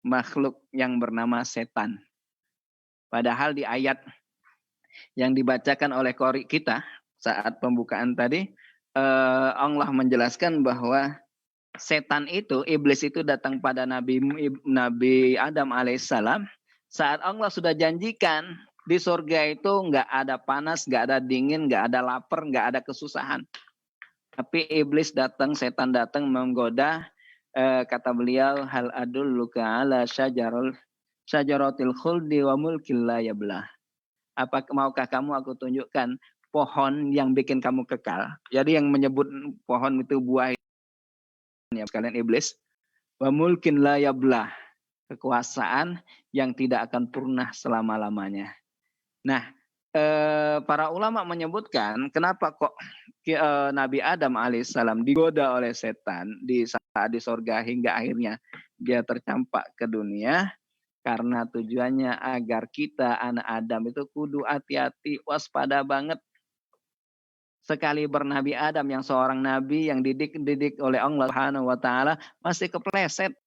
makhluk yang bernama setan. Padahal di ayat yang dibacakan oleh qori kita saat pembukaan tadi, Allah menjelaskan bahwa setan itu, iblis itu datang pada Nabi Adam alaihissalam saat Allah sudah janjikan di surga itu nggak ada panas, nggak ada dingin, nggak ada lapar, nggak ada kesusahan. Tapi iblis datang, setan datang menggoda. Kata beliau, hal adulluka ala syajaratil khuldi wa mulkil la yablah. Apa maukah kamu aku tunjukkan pohon yang bikin kamu kekal? Jadi yang menyebut pohon itu buah ya sekalian iblis. Wa mulkin la yablah. Kekuasaan yang tidak akan punah selama-lamanya. Nah, para ulama menyebutkan kenapa kok Nabi Adam alaihissalam digoda oleh setan di saat di surga hingga akhirnya dia tercampak ke dunia, karena tujuannya agar kita anak Adam itu kudu hati-hati, waspada banget. Sekali bernabi Adam yang seorang nabi yang didik oleh Allah Subhanahu wa taala masih kepleset.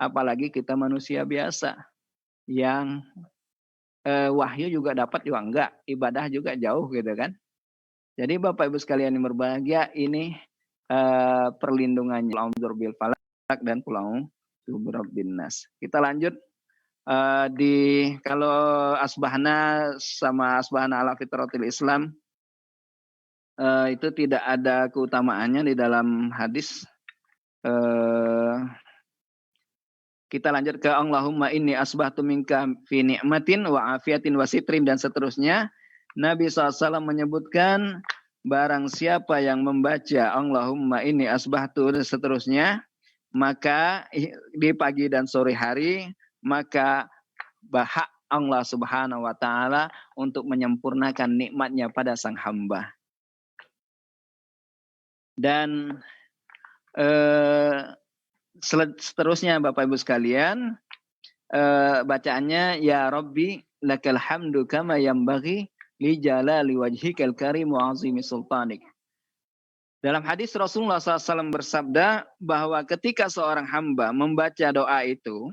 Apalagi kita manusia biasa yang wahyu juga dapat juga enggak, ibadah juga jauh gitu kan. Jadi Bapak Ibu sekalian yang berbahagia, ini perlindungannya Qul a'udzu birabbil falaq dan Qul a'udzu birabbin nas. Kita lanjut Kalau asbahna sama asbahna ala fitratil Islam itu tidak ada keutamaannya di dalam hadis. Kita lanjut ke Allahumma inni asbahtu minka fi ni'matin wa afiatin wa sitrin dan seterusnya. Nabi SAW menyebutkan barang siapa yang membaca Allahumma inni asbahtu dan seterusnya, maka di pagi dan sore hari, maka hak Allah Subhanahu wa taala untuk menyempurnakan nikmatnya pada sang hamba. Dan seterusnya Bapak Ibu sekalian, bacaannya ya Rabbi lakal hamdu kama yanbaghi li jalali wajhikal karim wa azimi sultanik. Dalam hadis Rasulullah SAW bersabda bahwa ketika seorang hamba membaca doa itu,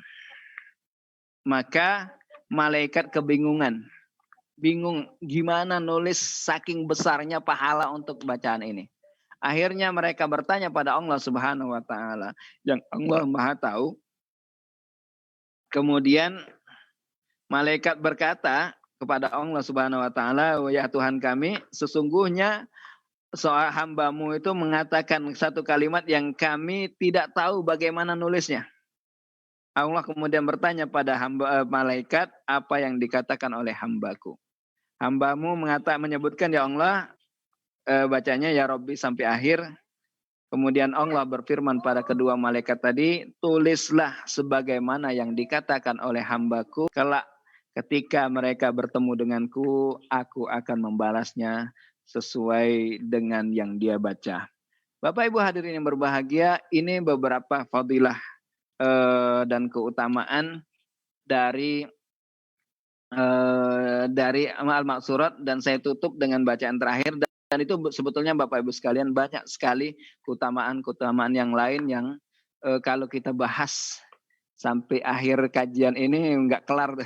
maka malaikat kebingungan. Bingung gimana nulis saking besarnya pahala untuk bacaan ini. Akhirnya mereka bertanya pada Allah Subhanahu wa taala, yang Allah Maha tahu. Kemudian malaikat berkata kepada Allah Subhanahu wa taala, "Ya Tuhan kami, sesungguhnya seorang hamba-Mu itu mengatakan satu kalimat yang kami tidak tahu bagaimana nulisnya." Allah kemudian bertanya pada malaikat, "Apa yang dikatakan oleh hamba-Ku?" Hamba-Mu menyebutkan, "Ya Allah," bacanya ya Rabbi sampai akhir. Kemudian Allah berfirman pada kedua malaikat tadi, "Tulislah sebagaimana yang dikatakan oleh hamba-Ku. Kelak ketika mereka bertemu denganku, aku akan membalasnya sesuai dengan yang dia baca." Bapak Ibu hadirin yang berbahagia, ini beberapa fadilah dan keutamaan dari Al-Maksurat, dan saya tutup dengan bacaan terakhir. Dan itu sebetulnya Bapak Ibu sekalian banyak sekali keutamaan-keutamaan yang lain yang kalau kita bahas sampai akhir kajian ini nggak kelar.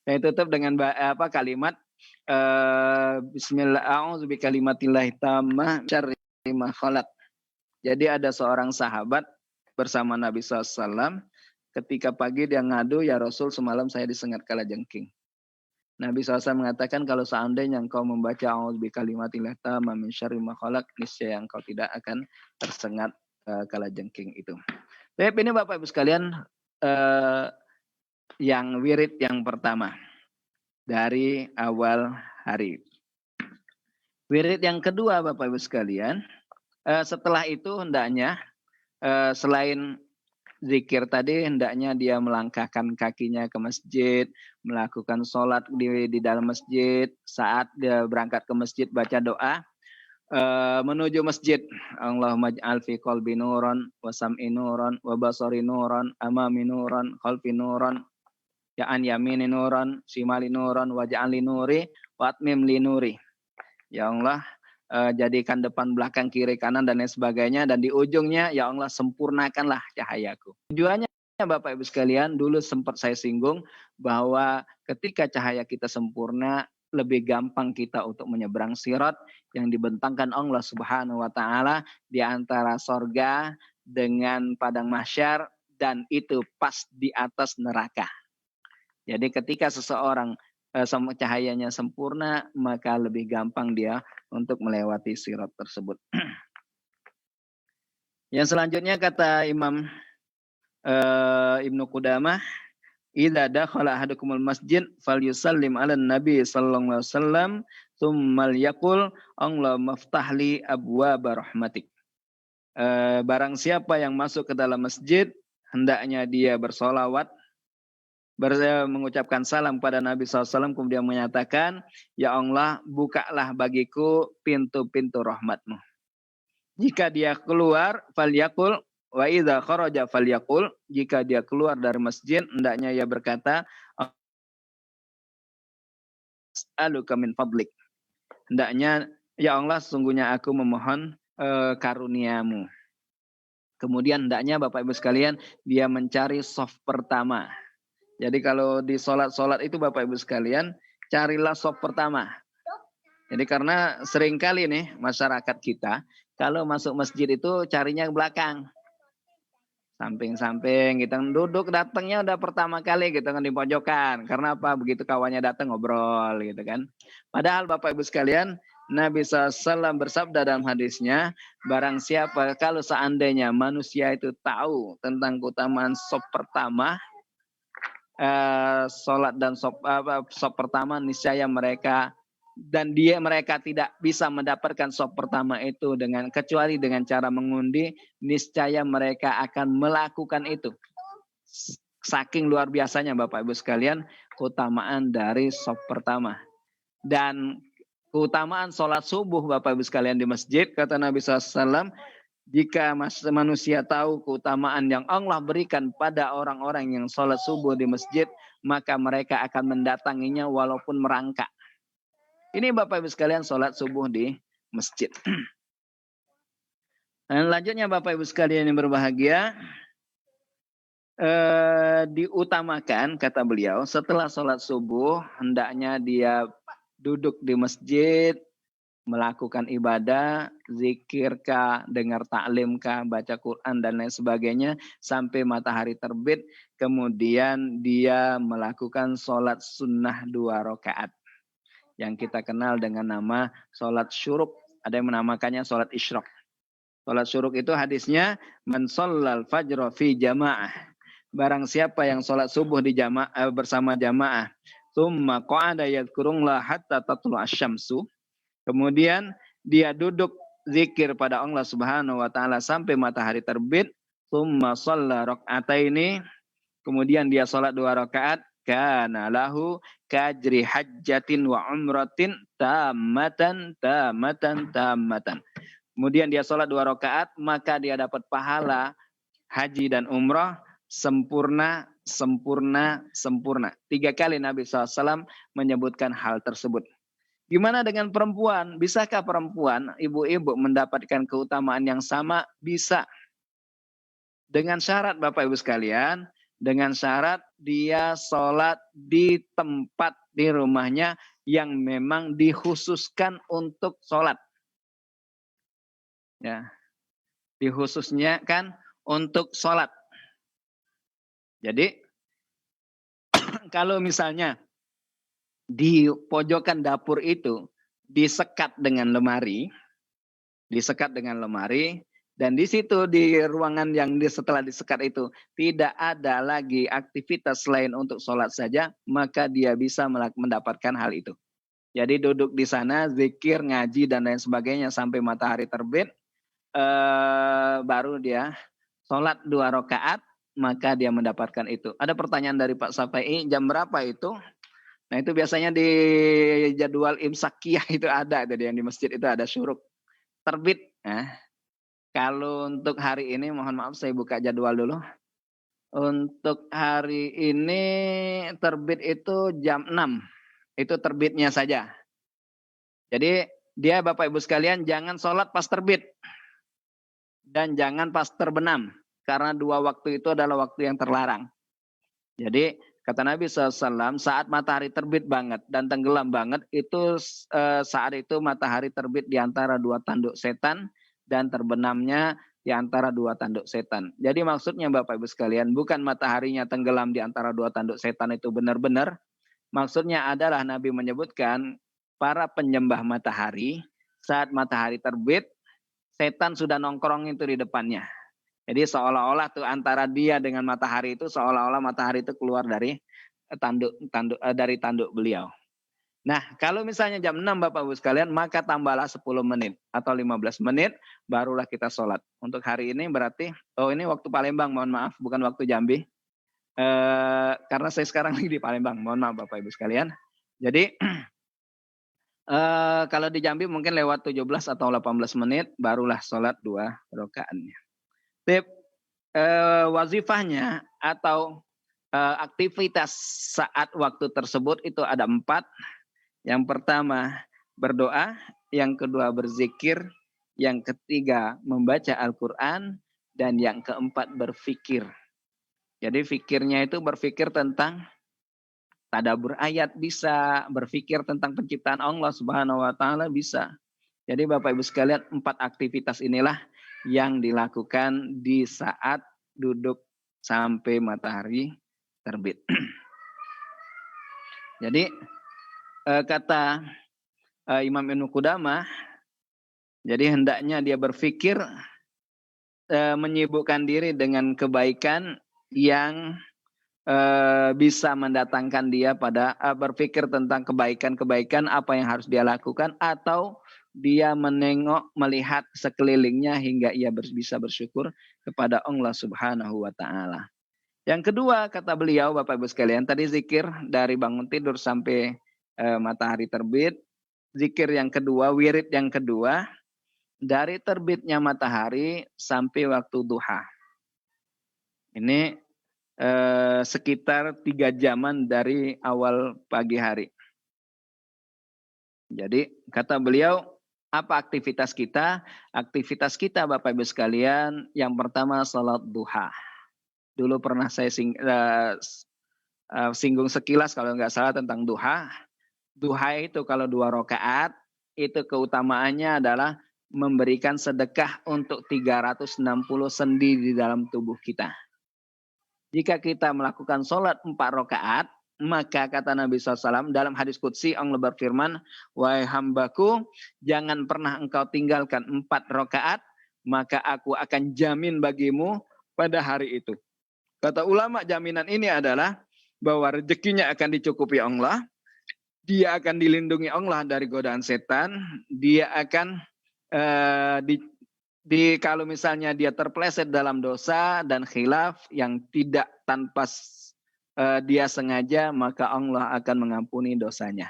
Saya tutup dengan kalimat Bismillah a'udzu bikalimatillahi tammah syarri ma khalaq. Jadi ada seorang sahabat bersama Nabi SAW. Ketika pagi dia ngadu, "Ya Rasul, semalam saya disengat kalajengking." Nabi SAW mengatakan, kalau seandainya engkau membaca a'udzu bikalimatillahi tammah min syarri ma khalaq, niscaya engkau tidak akan tersengat kalajengking itu. Baik, ini Bapak Ibu sekalian yang wirid yang pertama dari awal hari. Wirid yang kedua Bapak Ibu sekalian, setelah itu hendaknya selain zikir tadi, hendaknya dia melangkahkan kakinya ke masjid, melakukan sholat di dalam masjid. Saat dia berangkat ke masjid baca doa, menuju masjid, Allahumma ij'al fi qalbi nuran, wa sam'i nuran, wa basari nuran, amami nuran, khalfi nuran, ya'an yamini nuran, shimali nuran, wa ja'ali nuri, wa atmim li nuri. Ya Allah, jadikan depan, belakang, kiri, kanan, dan lain sebagainya. Dan di ujungnya, ya Allah, sempurnakanlah cahayaku. Tujuannya Bapak Ibu sekalian, dulu sempat saya singgung bahwa ketika cahaya kita sempurna, lebih gampang kita untuk menyeberang sirat yang dibentangkan Allah Subhanahu wa taala di antara sorga dengan padang mahsyar, dan itu pas di atas neraka. Jadi ketika seseorang cahayanya sempurna, maka lebih gampang dia untuk melewati sirat tersebut. Yang selanjutnya kata Imam Ibnu Qudamah, "Idza dakhala ahadukumul masjid falyusallim 'alan nabi sallallahu alaihi wasallam, tsumma yaqul Allahumma iftahli abwaaba rahmatik." Barang siapa yang masuk ke dalam masjid, hendaknya dia bersolawat, mengucapkan salam pada Nabi SAW, kemudian menyatakan, "Ya Allah, bukalah bagiku pintu-pintu rahmat-Mu." Jika dia keluar, falyaqul, wa idza kharaja falyaqul, jika dia keluar dari masjid, hendaknya ia berkata, "As'aluka min fadlik." Hendaknya, ya Allah, sesungguhnya aku memohon karunia-Mu. Kemudian hendaknya Bapak Ibu sekalian, dia mencari shaf pertama. Jadi kalau di sholat itu Bapak Ibu sekalian, carilah shaf pertama. Jadi karena seringkali nih masyarakat kita, kalau masuk masjid itu carinya ke belakang. Samping-samping kita duduk, datangnya udah pertama kali gitu kan di pojokan. Karena apa? Begitu kawannya datang ngobrol gitu kan. Padahal Bapak Ibu sekalian, Nabi SAW bersabda dalam hadisnya, barang siapa kalau seandainya manusia itu tahu tentang keutamaan sop pertama, sholat dan sop pertama, niscaya mereka tidak bisa mendapatkan sop pertama itu kecuali dengan cara mengundi, niscaya mereka akan melakukan itu. Saking luar biasanya Bapak Ibu sekalian keutamaan dari sop pertama. Dan keutamaan sholat subuh Bapak Ibu sekalian di masjid, kata Nabi SAW, jika manusia tahu keutamaan yang Allah berikan pada orang-orang yang sholat subuh di masjid, maka mereka akan mendatanginya walaupun merangkak. Ini Bapak Ibu sekalian sholat subuh di masjid. Dan lanjutnya Bapak Ibu sekalian yang berbahagia, diutamakan kata beliau setelah sholat subuh hendaknya dia duduk di masjid, melakukan ibadah, zikir kah, dengar taklim kah, baca Quran dan lain sebagainya sampai matahari terbit. Kemudian dia melakukan sholat sunnah 2 rakaat yang kita kenal dengan nama sholat syuruk. Ada yang menamakannya sholat isyraq. Sholat syuruk itu hadisnya man shallal fajra fi jamaah. Barang siapa yang sholat subuh di jamaah bersama jamaah, tsumma qa'ada yadhkurullah hatta tatlu asy-syamsu. Kemudian dia duduk zikir pada Allah Subhanahu wa taala sampai matahari terbit, tsumma shalla rak'ataini, kemudian dia salat 2 rakaat, kana lahu kajri hajjatin wa umratin tammatan. Kemudian dia salat 2 rakaat, maka dia dapat pahala haji dan umrah sempurna. 3 kali Nabi SAW menyebutkan hal tersebut. Gimana dengan perempuan? Bisakah perempuan, ibu-ibu mendapatkan keutamaan yang sama? Bisa. Dengan syarat Bapak Ibu sekalian, dengan syarat dia sholat di tempat di rumahnya yang memang dikhususkan untuk sholat. Ya, dikhususnya kan untuk sholat. Jadi, kalau misalnya di pojokan dapur itu disekat dengan lemari, dan di situ di ruangan yang setelah disekat itu tidak ada lagi aktivitas selain untuk sholat saja, maka dia bisa mendapatkan hal itu. Jadi duduk di sana, zikir, ngaji dan lain sebagainya sampai matahari terbit, baru dia sholat 2 rakaat, maka dia mendapatkan itu. Ada pertanyaan dari Pak Safai, jam berapa itu? Nah itu biasanya di jadwal imsakiyah itu ada, jadi yang di masjid itu ada syuruk terbit. Nah, kalau untuk hari ini mohon maaf saya buka jadwal dulu. Untuk hari ini terbit itu jam 6. Itu terbitnya saja. Jadi dia Bapak Ibu sekalian jangan sholat pas terbit. Dan jangan pas terbenam. Karena 2 waktu itu adalah waktu yang terlarang. Jadi kata Nabi SAW, saat matahari terbit banget dan tenggelam banget, itu saat itu matahari terbit di antara 2 tanduk setan dan terbenamnya di antara 2 tanduk setan. Jadi maksudnya Bapak Ibu sekalian, bukan mataharinya tenggelam di antara 2 tanduk setan itu benar-benar. Maksudnya adalah Nabi menyebutkan para penyembah matahari, saat matahari terbit, setan sudah nongkrong itu di depannya. Jadi seolah-olah tuh antara dia dengan matahari itu seolah-olah matahari itu keluar dari tanduk beliau. Nah, kalau misalnya jam 6 Bapak Ibu sekalian, maka tambahlah 10 menit atau 15 menit barulah kita sholat. Untuk hari ini berarti ini waktu Palembang, mohon maaf, bukan waktu Jambi. Karena saya sekarang lagi di Palembang, mohon maaf Bapak Ibu sekalian. Jadi kalau di Jambi mungkin lewat 17 atau 18 menit barulah sholat 2 rakaatnya. Tip wazifahnya atau aktivitas saat waktu tersebut itu ada 4. Yang pertama berdoa, yang kedua berzikir, yang ketiga membaca Al-Quran, dan yang keempat berfikir. Jadi fikirnya itu berfikir tentang tadabbur ayat bisa, berfikir tentang penciptaan Allah Subhanahu wa taala bisa. Jadi Bapak Ibu sekalian 4 aktivitas inilah yang dilakukan di saat duduk sampai matahari terbit. Jadi kata Imam Ibnu Qudamah, jadi hendaknya dia berpikir menyibukkan diri dengan kebaikan yang bisa mendatangkan dia pada berpikir tentang kebaikan-kebaikan apa yang harus dia lakukan, atau dia menengok melihat sekelilingnya hingga ia bisa bersyukur kepada Allah Subhanahu wa taala. Yang kedua kata beliau, Bapak Ibu sekalian, tadi zikir dari bangun tidur sampai matahari terbit. Zikir yang kedua, wirid yang kedua, dari terbitnya matahari sampai waktu duha. Ini sekitar 3 jaman dari awal pagi hari. Jadi kata beliau, apa aktivitas kita? Aktivitas kita Bapak Ibu sekalian, yang pertama salat duha. Dulu pernah saya singgung sekilas kalau nggak salah tentang duha. Duha itu kalau 2 rakaat, itu keutamaannya adalah memberikan sedekah untuk 360 sendi di dalam tubuh kita. Jika kita melakukan sholat 4 rakaat, maka kata Nabi SAW dalam hadis qudsi, Allah berfirman, wahai hambaku, jangan pernah engkau tinggalkan 4 rakaat, maka aku akan jamin bagimu pada hari itu. Kata ulama, jaminan ini adalah bahwa rezekinya akan dicukupi Allah, dia akan dilindungi Allah dari godaan setan, dia akan kalau misalnya dia terpeleset dalam dosa dan khilaf yang tidak tanpa dia sengaja, maka Allah akan mengampuni dosanya.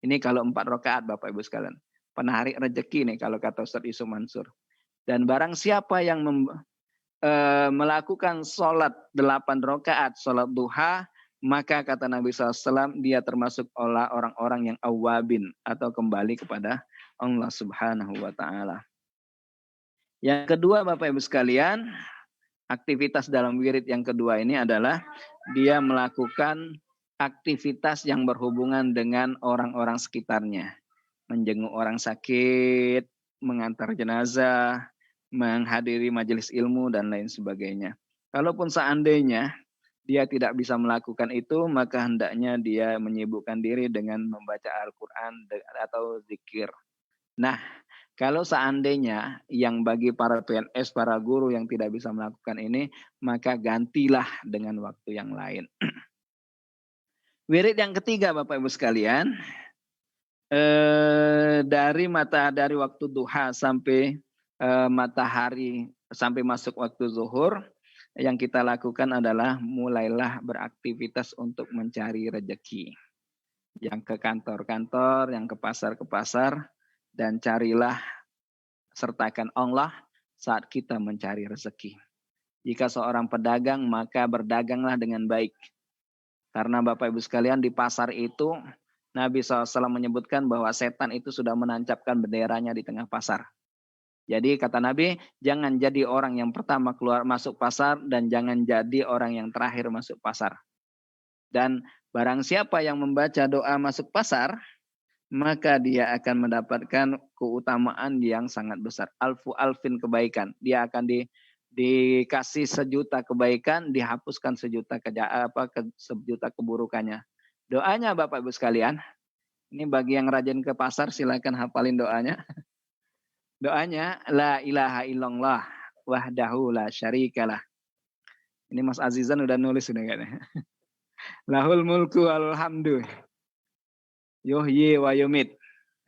Ini kalau 4 rakaat Bapak Ibu sekalian. Penarik rezeki nih kalau kata Ustaz Yusuf Mansur. Dan barang siapa yang melakukan sholat 8 rakaat, sholat duha, maka kata Nabi SAW, dia termasuk orang-orang yang awabin atau kembali kepada Allah Subhanahu wa taala. Yang kedua Bapak Ibu sekalian, aktivitas dalam wirid yang kedua ini adalah dia melakukan aktivitas yang berhubungan dengan orang-orang sekitarnya. Menjenguk orang sakit, mengantar jenazah, menghadiri majelis ilmu dan lain sebagainya. Kalaupun seandainya dia tidak bisa melakukan itu, maka hendaknya dia menyibukkan diri dengan membaca Al-Quran atau zikir. Nah, kalau seandainya yang bagi para PNS, para guru yang tidak bisa melakukan ini, maka gantilah dengan waktu yang lain. Wirid yang ketiga Bapak Ibu sekalian, dari waktu duha sampai matahari, sampai masuk waktu zuhur, yang kita lakukan adalah mulailah beraktivitas untuk mencari rezeki. Yang ke kantor-kantor, yang ke pasar-pasar, dan carilah, sertakan Allah saat kita mencari rezeki. Jika seorang pedagang, maka berdaganglah dengan baik. Karena Bapak Ibu sekalian, di pasar itu Nabi SAW menyebutkan bahwa setan itu sudah menancapkan benderanya di tengah pasar. Jadi kata Nabi, jangan jadi orang yang pertama keluar masuk pasar dan jangan jadi orang yang terakhir masuk pasar. Dan barang siapa yang membaca doa masuk pasar, maka dia akan mendapatkan keutamaan yang sangat besar. Alfu alfin kebaikan. Dia akan dikasih 1.000.000 kebaikan, dihapuskan 1.000.000 sejuta keburukannya. Doanya Bapak Ibu sekalian, ini bagi yang rajin ke pasar silakan hafalin doanya. Doanya, la ilaha illallah wahdahu la syarikalah. Ini Mas Azizan udah nulis sudah kayaknya. Lahul mulku wal hamdu. Yuhyi wa yumit.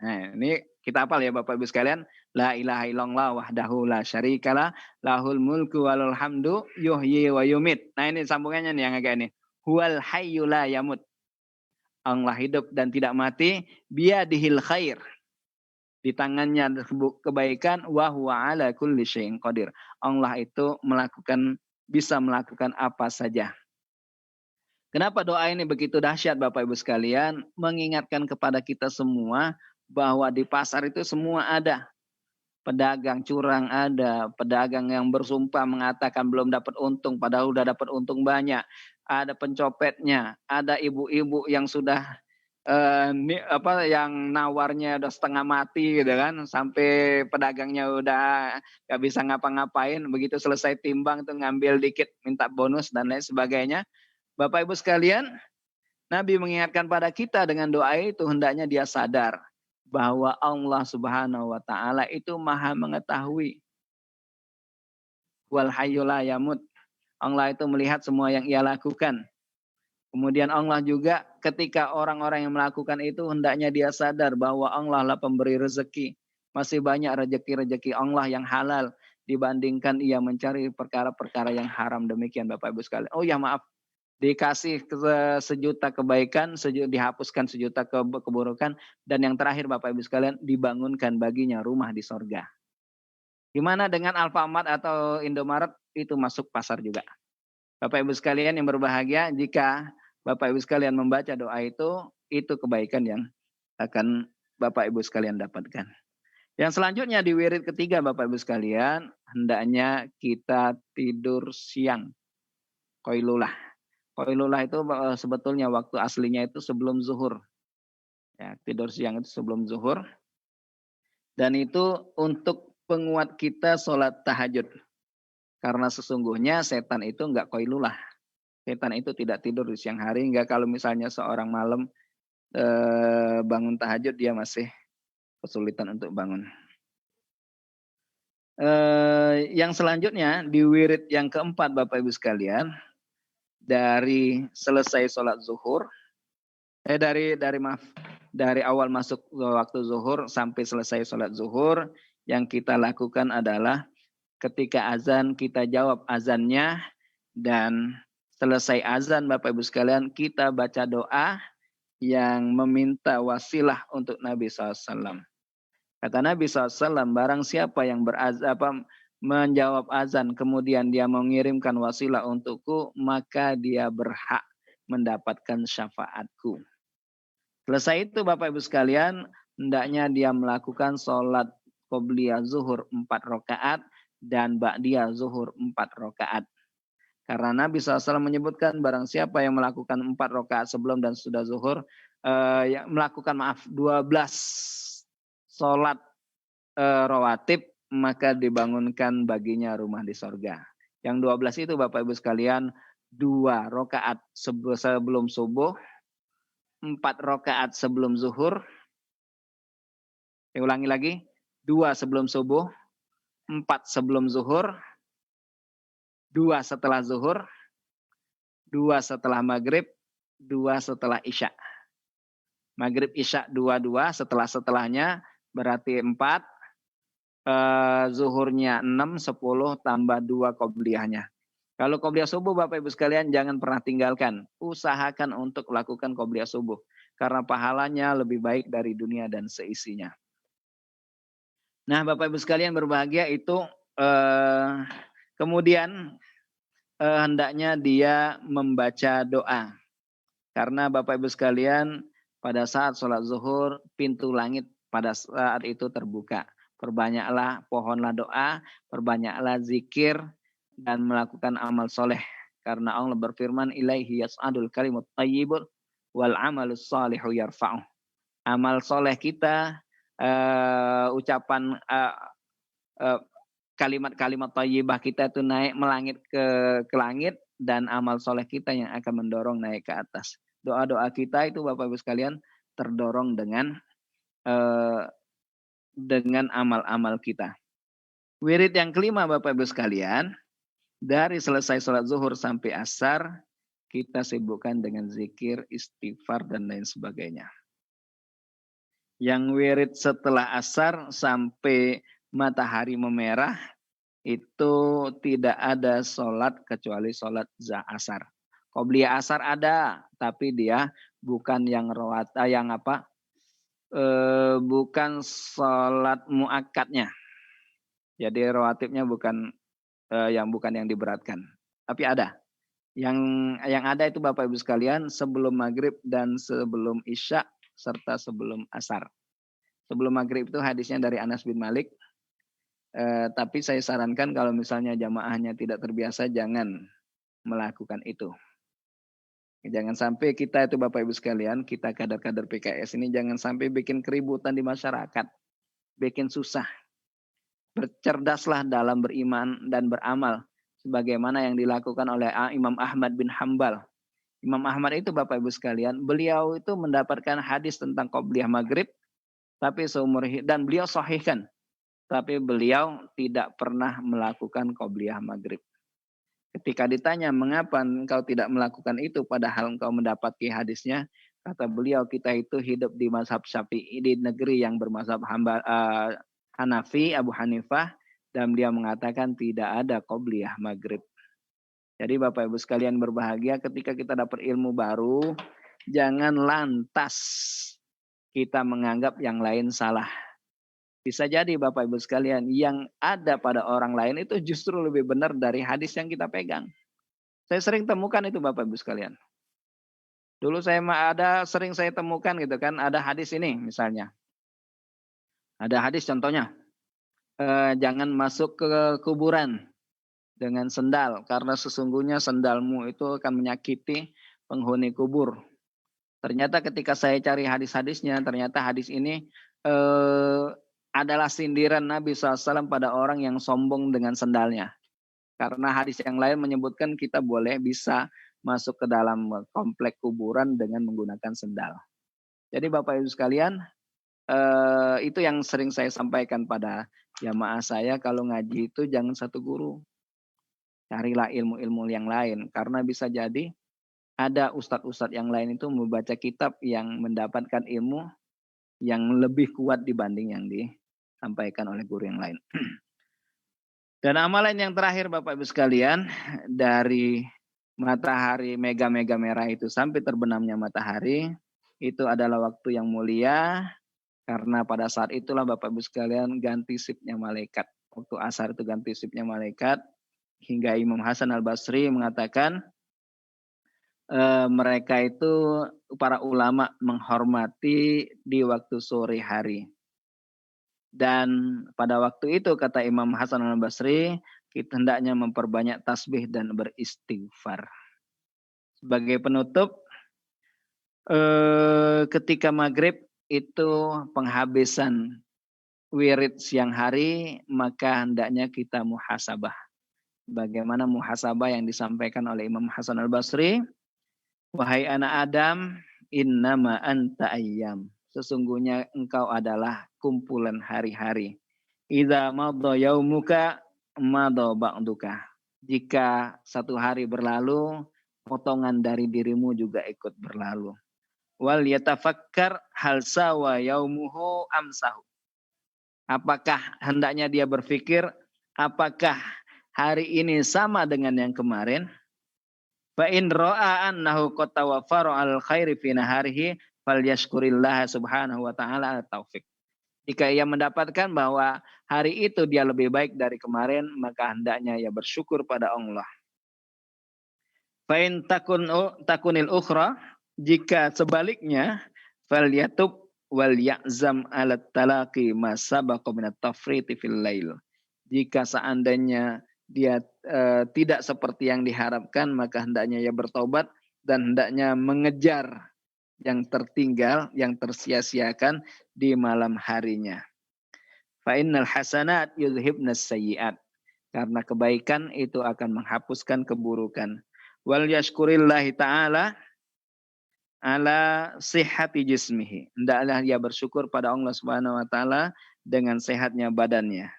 Nah, ini kita hafal ya Bapak Ibu sekalian. La ilaha illallah wahdahu la syarikalah. Lahul mulku wal hamdu yuhyi wa yumit. Nah, ini sambungannya nih yang agak ini. Huwal hayyu la yamut. Allah hidup dan tidak mati. Biyadihil khair. Di tangannya kebaikan. Wa huwa ala kulli syai'in qadir. Allah itu bisa melakukan apa saja. Kenapa doa ini begitu dahsyat Bapak Ibu sekalian? Mengingatkan kepada kita semua bahwa di pasar itu semua ada. Pedagang curang ada, pedagang yang bersumpah mengatakan belum dapat untung padahal udah dapat untung banyak. Ada pencopetnya, ada ibu-ibu yang sudah yang nawarnya udah setengah mati gitu kan, sampai pedagangnya udah nggak bisa ngapa-ngapain, begitu selesai timbang tuh ngambil dikit minta bonus dan lain sebagainya. Bapak Ibu sekalian, Nabi mengingatkan pada kita dengan doa itu hendaknya dia sadar bahwa Allah Subhanahu wa taala itu Maha mengetahui. Wal hayyul la yamut. Allah itu melihat semua yang ia lakukan. Kemudian Allah juga ketika orang-orang yang melakukan itu hendaknya dia sadar bahwa Allah lah pemberi rezeki. Masih banyak rezeki-rezeki Allah yang halal dibandingkan ia mencari perkara-perkara yang haram. Demikian Bapak Ibu sekalian. Oh ya maaf, dikasih sejuta kebaikan, dihapuskan sejuta keburukan. Dan yang terakhir Bapak Ibu sekalian, dibangunkan baginya rumah di sorga. Gimana dengan Alfamart atau Indomaret? Itu masuk pasar juga. Bapak Ibu sekalian yang berbahagia, jika Bapak Ibu sekalian membaca doa itu kebaikan yang akan Bapak Ibu sekalian dapatkan. Yang selanjutnya di wirid ketiga Bapak Ibu sekalian, hendaknya kita tidur siang. Qailulah. Qailulah itu sebetulnya waktu aslinya itu sebelum zuhur. Ya, tidur siang itu sebelum zuhur. Dan itu untuk penguat kita sholat tahajud. Karena sesungguhnya setan itu enggak qailulah. Setan itu tidak tidur di siang hari, hingga kalau misalnya seorang malam bangun tahajud dia masih kesulitan untuk bangun. Yang selanjutnya di wirid yang keempat Bapak Ibu sekalian, dari selesai sholat zuhur, dari awal masuk waktu zuhur sampai selesai sholat zuhur, yang kita lakukan adalah ketika azan kita jawab azannya, dan selesai azan Bapak Ibu sekalian kita baca doa yang meminta wasilah untuk Nabi SAW. Kata Nabi SAW, barang siapa yang menjawab azan kemudian dia mengirimkan wasilah untukku, maka dia berhak mendapatkan syafaatku. Selesai itu Bapak Ibu sekalian, hendaknya dia melakukan sholat qobliyah zuhur 4 rakaat dan ba'diyah zuhur 4 rakaat. Karena Nabi SAW menyebutkan barang siapa yang melakukan 4 rakaat sebelum dan sudah zuhur, yang melakukan 12 sholat rawatib, maka dibangunkan baginya rumah di sorga. Yang 12 itu Bapak Ibu sekalian, 2 rakaat sebelum subuh, 4 rakaat sebelum zuhur. Saya ulangi lagi, 2 sebelum subuh, 4 sebelum zuhur, 2 setelah zuhur, 2 setelah maghrib, 2 setelah isya. Maghrib isya 2, setelahnya berarti 4, zuhurnya 6, 10 tambah 2 qobliyahnya. Kalau qobliyah subuh Bapak Ibu sekalian jangan pernah tinggalkan. Usahakan untuk lakukan qobliyah subuh. Karena pahalanya lebih baik dari dunia dan seisinya. Nah Bapak Ibu sekalian berbahagia itu kemudian hendaknya dia membaca doa. Karena Bapak Ibu sekalian pada saat sholat zuhur pintu langit pada saat itu terbuka. Perbanyaklah, pohonlah doa, perbanyaklah zikir dan melakukan amal soleh. Karena Allah berfirman, ilaihi yas'adul kalimut thayyibul wal amalus salihu yarfa'uh. Amal soleh kita, ucapan kalimat-kalimat thayyibah kita itu naik melangit ke langit, dan amal soleh kita yang akan mendorong naik ke atas. Doa-doa kita itu Bapak Ibu sekalian terdorong dengan amal-amal kita. Wirid yang kelima Bapak Ibu sekalian, dari selesai sholat zuhur sampai asar, kita sibukkan dengan zikir, istighfar, dan lain sebagainya. Yang wirid setelah asar sampai matahari memerah, itu tidak ada sholat kecuali sholat asar. Qobliyah asar ada, tapi dia bukan yang bukan sholat muakkadnya. Jadi rawatibnya bukan yang diberatkan, tapi ada. Yang ada itu Bapak Ibu sekalian sebelum maghrib dan sebelum isya serta sebelum asar. Sebelum maghrib itu hadisnya dari Anas bin Malik. Tapi saya sarankan kalau misalnya jamaahnya tidak terbiasa jangan melakukan itu. Jangan sampai kita itu Bapak Ibu sekalian, kita kader-kader PKS ini jangan sampai bikin keributan di masyarakat, bikin susah. Bercerdaslah dalam beriman dan beramal, sebagaimana yang dilakukan oleh Imam Ahmad bin Hambal. Imam Ahmad itu Bapak Ibu sekalian, beliau itu mendapatkan hadis tentang qobliyah maghrib, tapi seumur dan beliau sahihkan, tapi beliau tidak pernah melakukan qobliyah maghrib. Ketika ditanya mengapa engkau tidak melakukan itu padahal engkau mendapati hadisnya, kata beliau kita itu hidup di mazhab Syafi'i di negeri yang bermazhab Hanafi, Abu Hanifah, dan beliau mengatakan tidak ada qobliyah maghrib. Jadi Bapak Ibu sekalian berbahagia ketika kita dapat ilmu baru, jangan lantas kita menganggap yang lain salah. Bisa jadi Bapak Ibu sekalian yang ada pada orang lain itu justru lebih benar dari hadis yang kita pegang. Saya sering temukan itu Bapak Ibu sekalian. Dulu sering saya temukan gitu kan, ada hadis ini misalnya. Ada hadis contohnya, jangan masuk ke kuburan dengan sendal karena sesungguhnya sendalmu itu akan menyakiti penghuni kubur. Ternyata ketika saya cari hadis-hadisnya, ternyata hadis ini adalah sindiran Nabi SAW pada orang yang sombong dengan sendalnya. Karena hadis yang lain menyebutkan kita bisa masuk ke dalam komplek kuburan dengan menggunakan sendal. Jadi Bapak Ibu sekalian, itu yang sering saya sampaikan pada jamaah saya, kalau ngaji itu jangan satu guru. Carilah ilmu-ilmu yang lain. Karena bisa jadi ada ustadz-ustadz yang lain itu membaca kitab yang mendapatkan ilmu yang lebih kuat dibanding yang disampaikan oleh guru yang lain. Dan amalan yang terakhir Bapak Ibu sekalian, dari matahari mega-mega merah itu sampai terbenamnya matahari, itu adalah waktu yang mulia, karena pada saat itulah Bapak Ibu sekalian ganti sipnya malaikat. Waktu asar itu ganti sipnya malaikat, hingga Imam Hasan al-Basri mengatakan, mereka itu para ulama menghormati di waktu sore hari. Dan pada waktu itu kata Imam Hasan al-Basri, kita hendaknya memperbanyak tasbih dan beristighfar. Sebagai penutup, ketika maghrib itu penghabisan wirid siang hari, maka hendaknya kita muhasabah. Bagaimana muhasabah yang disampaikan oleh Imam Hasan al-Basri, wahai anak Adam, innama anta ayyam. Sesungguhnya engkau adalah kumpulan hari-hari. Idza madha yaumuka madha ba'duka. Jika satu hari berlalu, potongan dari dirimu juga ikut berlalu. Wal yatafakkar hal sawa yaumuhu amsahu. Apakah hendaknya dia berpikir apakah hari ini sama dengan yang kemarin? Fa in ra'a annahu qad tawaffara al khairi fi naharihi falyashkurillah subhanahu wa ta'ala taufik. Jika ia mendapatkan bahwa hari itu dia lebih baik dari kemarin, maka hendaknya ia bersyukur pada Allah. Fa in takunil ukhra, jika sebaliknya, falyatub wal ya'zam ala talaqi ma sabaqa min at-tafriti fil lail. Jika seandainya dia tidak seperti yang diharapkan, maka hendaknya ia bertobat dan hendaknya mengejar yang tertinggal, yang tersia-siakan di malam harinya. Fa innal hasanat yudhibnas sayyi'at. Karena kebaikan itu akan menghapuskan keburukan. Wal yashkurillahi ta'ala ala sihhati jismihi. Hendaklah dia bersyukur pada Allah Subhanahu wa taala dengan sehatnya badannya.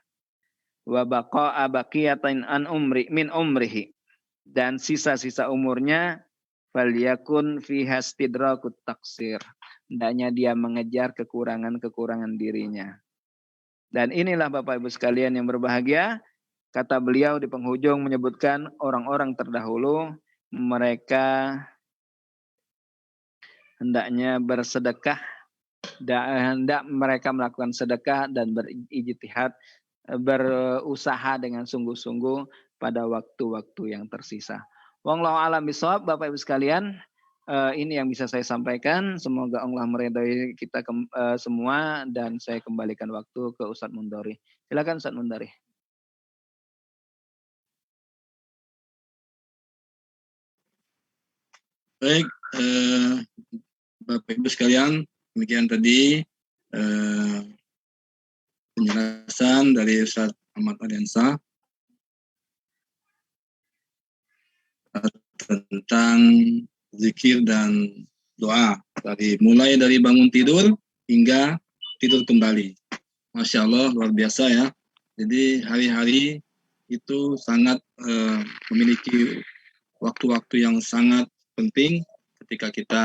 Wa baqa'a baqiyatan an min umrihi. Dan sisa-sisa umurnya falyakun fiha istidrakut taksir. Hendaknya dia mengejar kekurangan-kekurangan dirinya. Dan inilah Bapak Ibu sekalian yang berbahagia, kata beliau di penghujung menyebutkan orang-orang terdahulu mereka hendaknya bersedekah, hendak mereka melakukan sedekah dan berijtihad, berusaha dengan sungguh-sungguh pada waktu-waktu yang tersisa. Wallahu a'lam bishawab. Bapak Ibu sekalian, ini yang bisa saya sampaikan. Semoga Allah meridhai kita semua, dan saya kembalikan waktu ke Ustadz Mundori. Silakan Ustadz Mundori. Baik, Bapak Ibu sekalian, demikian tadi penjelasan dari Ustaz Ahmad Aryansa tentang zikir dan doa mulai dari bangun tidur hingga tidur kembali. Masya Allah, luar biasa ya. Jadi hari-hari itu sangat memiliki waktu-waktu yang sangat penting ketika kita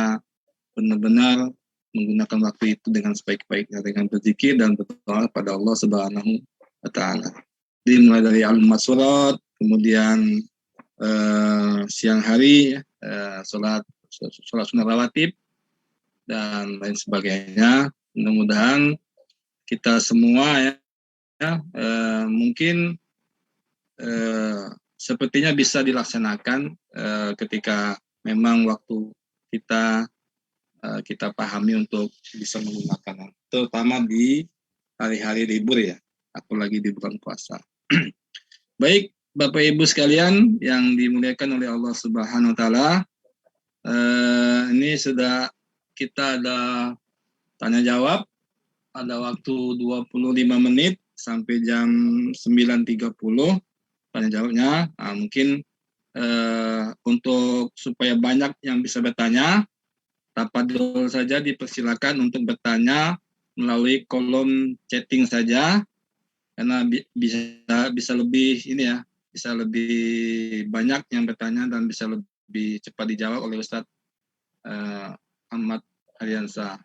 benar-benar menggunakan waktu itu dengan sebaik-baiknya, dengan berzikir dan berdoa pada Allah Subhanahu wa Ta'ala. Jadi mulai dari al-masurat, kemudian siang hari sholat sunnah rawatib dan lain sebagainya. Mudah-mudahan kita semua mungkin sepertinya bisa dilaksanakan ketika memang waktu kita pahami untuk bisa menggunakan, terutama di hari-hari libur ya, apalagi di bulan puasa. Baik, Bapak Ibu sekalian yang dimuliakan oleh Allah Subhanahu wa Ta'ala, ini sudah kita ada tanya jawab, ada waktu 25 menit sampai jam 9.30 tanya jawabnya. Nah, mungkin untuk supaya banyak yang bisa bertanya, tafadhol saja dipersilakan untuk bertanya melalui kolom chatting saja, karena bisa lebih ini ya, bisa lebih banyak yang bertanya dan bisa lebih cepat dijawab oleh Ustaz Ahmad Aryansa.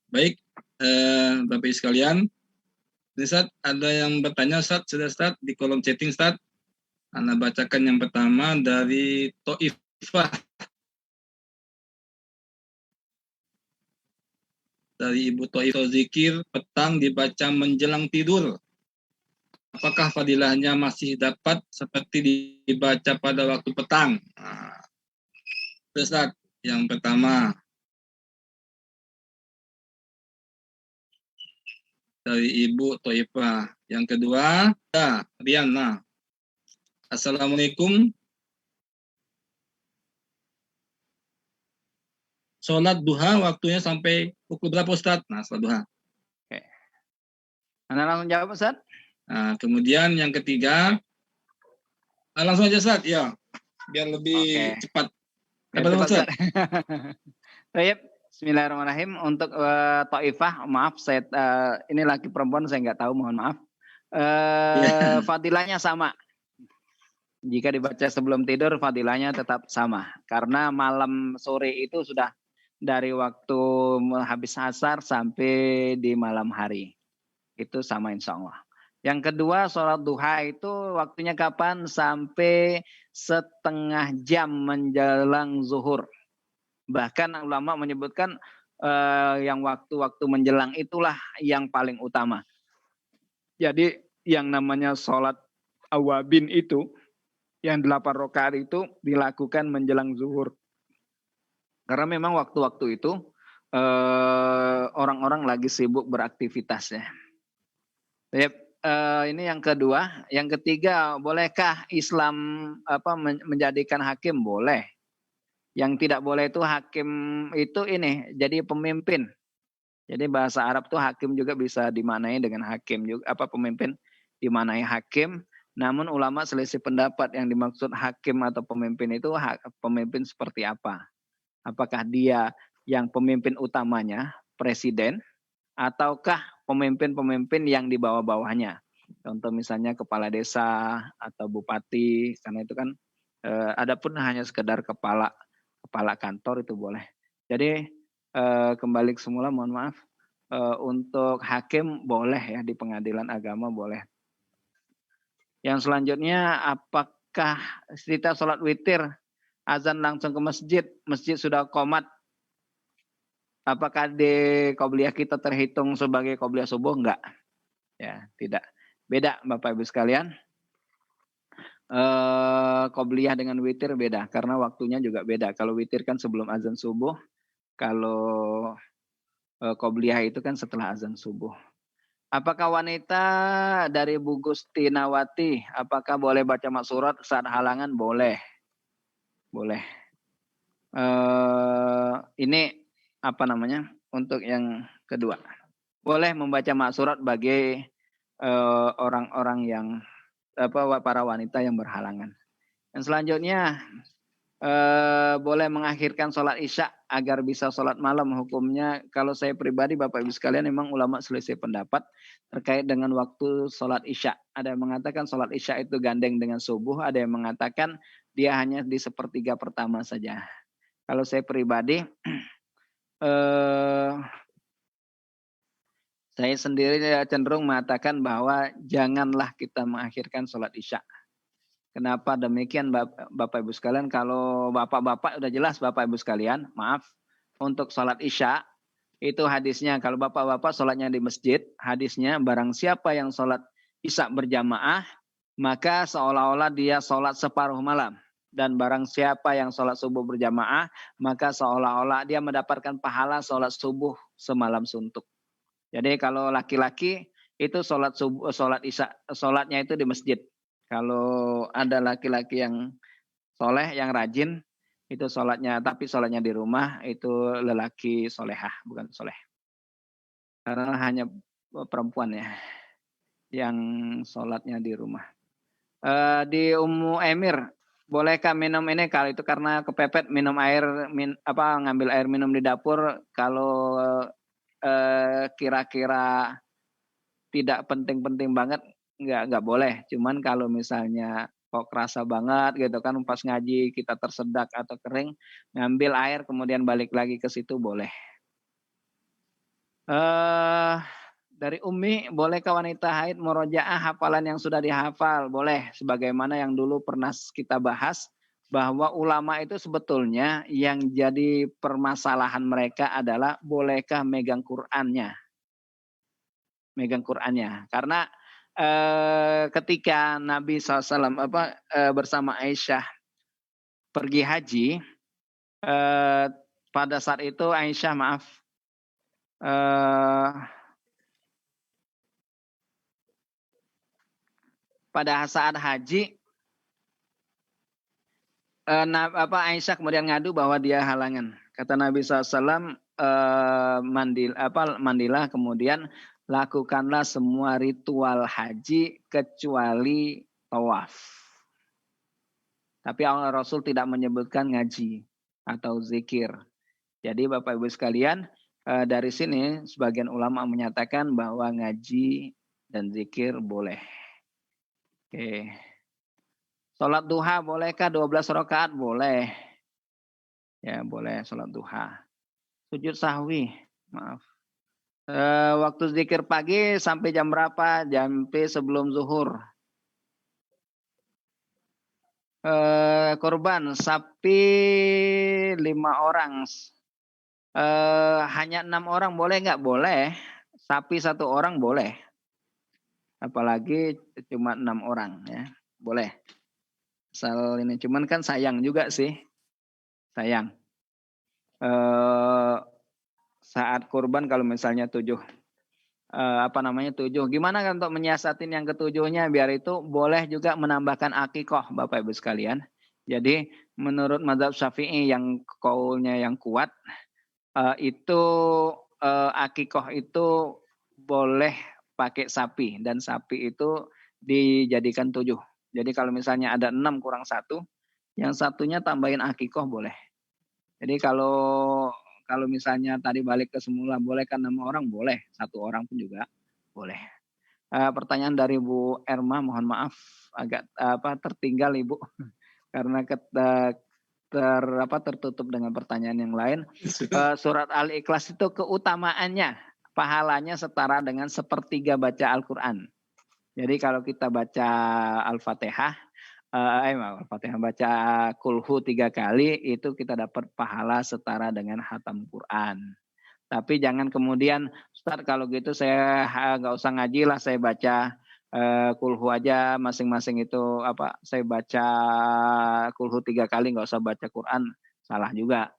Baik, Bapak Ibu sekalian, Ustaz ada yang bertanya Ustaz, sudah Ustaz di kolom chatting Ustaz. Anda bacakan yang pertama dari Toifah. Dari Ibu Toifah, zikir petang dibaca menjelang tidur, apakah fadilahnya masih dapat seperti dibaca pada waktu petang? Nah, Ustaz, yang pertama dari Ibu Toifah. Yang kedua, Riana. Assalamualaikum. Sholat duha waktunya sampai pukul berapa Ustaz? Nah, sholat duha. Oke. Anda langsung jawab Ustaz? Nah, kemudian yang ketiga, langsung aja Ustaz, ya, biar lebih cepat. Cepat Ustaz. Baik, bismillahirrahmanirrahim. Untuk Taifah, maaf, saya ini laki perempuan, saya nggak tahu, mohon maaf. Fadilahnya sama. Jika dibaca sebelum tidur, fadilahnya tetap sama. Karena malam sore itu sudah dari waktu habis asar sampai di malam hari. Itu sama insya Allah. Yang kedua, sholat duha itu waktunya kapan? Sampai setengah jam menjelang zuhur. Bahkan ulama menyebutkan yang waktu-waktu menjelang itulah yang paling utama. Jadi yang namanya sholat awabin itu, yang 8 rakaat itu dilakukan menjelang zuhur. Karena memang waktu-waktu itu orang-orang lagi sibuk beraktivitas ya. Ini yang kedua. Yang ketiga, bolehkah Islam menjadikan hakim? Boleh. Yang tidak boleh itu hakim itu ini jadi pemimpin. Jadi bahasa Arab tuh hakim juga bisa dimaknai dengan hakim juga, pemimpin dimaknai hakim. Namun ulama selisih pendapat, yang dimaksud hakim atau pemimpin itu pemimpin seperti apa? Apakah dia yang pemimpin utamanya presiden, ataukah pemimpin-pemimpin yang di bawah-bawahnya? Contoh misalnya kepala desa atau bupati, karena itu kan adapun hanya sekedar kepala kantor itu boleh. Jadi kembali ke semula, mohon maaf, untuk hakim boleh ya, di pengadilan agama boleh. Yang selanjutnya, apakah kita sholat witir, azan langsung ke masjid, masjid sudah qomat, apakah di qobliyah kita terhitung sebagai qobliyah subuh? Enggak. Ya, tidak. Beda Bapak Ibu sekalian. Qobliyah dengan witir beda, karena waktunya juga beda. Kalau witir kan sebelum azan subuh, kalau qobliyah itu kan setelah azan subuh. Apakah wanita dari Bu Gustinawati, apakah boleh baca maksurat saat halangan? Boleh. boleh. Ini apa namanya? Untuk yang kedua, boleh membaca maksurat bagi orang-orang yang para wanita yang berhalangan. Yang selanjutnya boleh mengakhirkan sholat isya agar bisa sholat malam. Hukumnya kalau saya pribadi Bapak Ibu sekalian memang ulama selisih pendapat terkait dengan waktu sholat isya. Ada yang mengatakan sholat isya itu gandeng dengan subuh, ada yang mengatakan dia hanya di sepertiga pertama saja. Kalau saya pribadi saya sendiri cenderung mengatakan bahwa janganlah kita mengakhirkan sholat isya. Kenapa demikian Bapak Ibu sekalian? Kalau Bapak-Bapak udah jelas Bapak Ibu sekalian, maaf, untuk sholat isya itu hadisnya, kalau Bapak-Bapak sholatnya di masjid, hadisnya barang siapa yang sholat isya berjamaah, maka seolah-olah dia sholat separuh malam. Dan barang siapa yang sholat subuh berjamaah, maka seolah-olah dia mendapatkan pahala sholat subuh semalam suntuk. Jadi kalau laki-laki itu sholat subuh, sholat isya, sholatnya itu di masjid. Kalau ada laki-laki yang soleh, yang rajin, itu sholatnya, tapi sholatnya di rumah, itu lelaki solehah, bukan soleh. Karena hanya perempuan ya, yang sholatnya di rumah. Di Ummu Emir, bolehkah minum ini? Kalau itu karena kepepet minum air, ngambil air minum di dapur, kalau kira-kira tidak penting-penting banget, nggak boleh. Cuman kalau misalnya kok kerasa banget gitu kan pas ngaji kita tersedak atau kering, ngambil air kemudian balik lagi ke situ boleh. Dari Umi, bolehkah wanita haid murojaah hafalan yang sudah dihafal? Boleh, sebagaimana yang dulu pernah kita bahas, bahwa ulama itu sebetulnya yang jadi permasalahan mereka adalah bolehkah megang Qur'annya. Megang Qur'annya. Karena ketika Nabi SAW bersama Aisyah pergi haji, pada saat itu Aisyah pada saat haji Aisyah kemudian ngadu bahwa dia halangan. Kata Nabi SAW, mandilah kemudian lakukanlah semua ritual haji kecuali tawaf. Tapi Allah Rasul tidak menyebutkan ngaji atau zikir. Jadi Bapak Ibu sekalian, dari sini sebagian ulama menyatakan bahwa ngaji dan zikir boleh. Oke. Sholat duha bolehkah 12 rakaat? Boleh. Ya boleh sholat duha. Sujud sahwi, maaf. Waktu zikir pagi sampai jam berapa? Sampai sebelum zuhur. Korban sapi 5 orang. Hanya 6 orang boleh nggak? Boleh. Sapi 1 orang boleh. Apalagi cuma 6 orang ya. Boleh. Asal ini cuman kan sayang juga sih. Sayang. Saat kurban kalau misalnya 7 gimana kan untuk menyiasatin yang ketujuhnya biar itu boleh juga menambahkan akikoh Bapak Ibu sekalian. Jadi menurut mazhab Syafi'i yang kaulnya yang kuat itu akikoh itu boleh pakai sapi dan sapi itu dijadikan 7. Jadi kalau misalnya ada 6 kurang 1, yang satunya tambahin akikoh boleh. Jadi kalau misalnya tadi balik ke semula, boleh kan 6 orang? Boleh. 1 orang pun juga boleh. Pertanyaan dari Bu Erma, mohon maaf agak tertinggal Ibu karena tertutup dengan pertanyaan yang lain. Surat Al-Ikhlas itu keutamaannya, pahalanya setara dengan sepertiga baca Al-Quran. Jadi kalau kita baca Al-Fatihah, baca kulhu 3 kali itu kita dapat pahala setara dengan khatam Quran. Tapi jangan kemudian Ustaz kalau gitu saya nggak usah ngaji lah, saya baca kulhu aja masing-masing itu saya baca kulhu 3 kali nggak usah baca Quran, salah juga.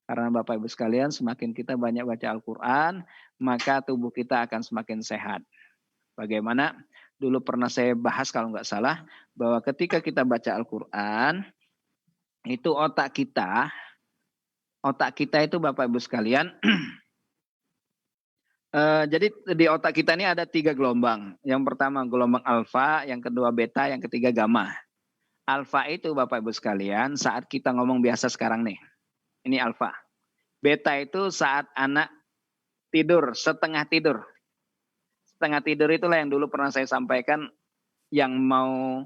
Karena Bapak Ibu sekalian semakin kita banyak baca Al-Quran maka tubuh kita akan semakin sehat. Bagaimana? Dulu pernah saya bahas kalau nggak salah bahwa ketika kita baca Al-Quran itu otak kita itu Bapak Ibu sekalian, jadi di otak kita ini ada 3 gelombang. Yang pertama gelombang alfa, yang kedua beta, yang ketiga gamma. Alfa itu Bapak Ibu sekalian saat kita ngomong biasa sekarang nih. Ini alfa. Beta itu saat anak tidur, setengah tidur. Setengah tidur itulah yang dulu pernah saya sampaikan, yang mau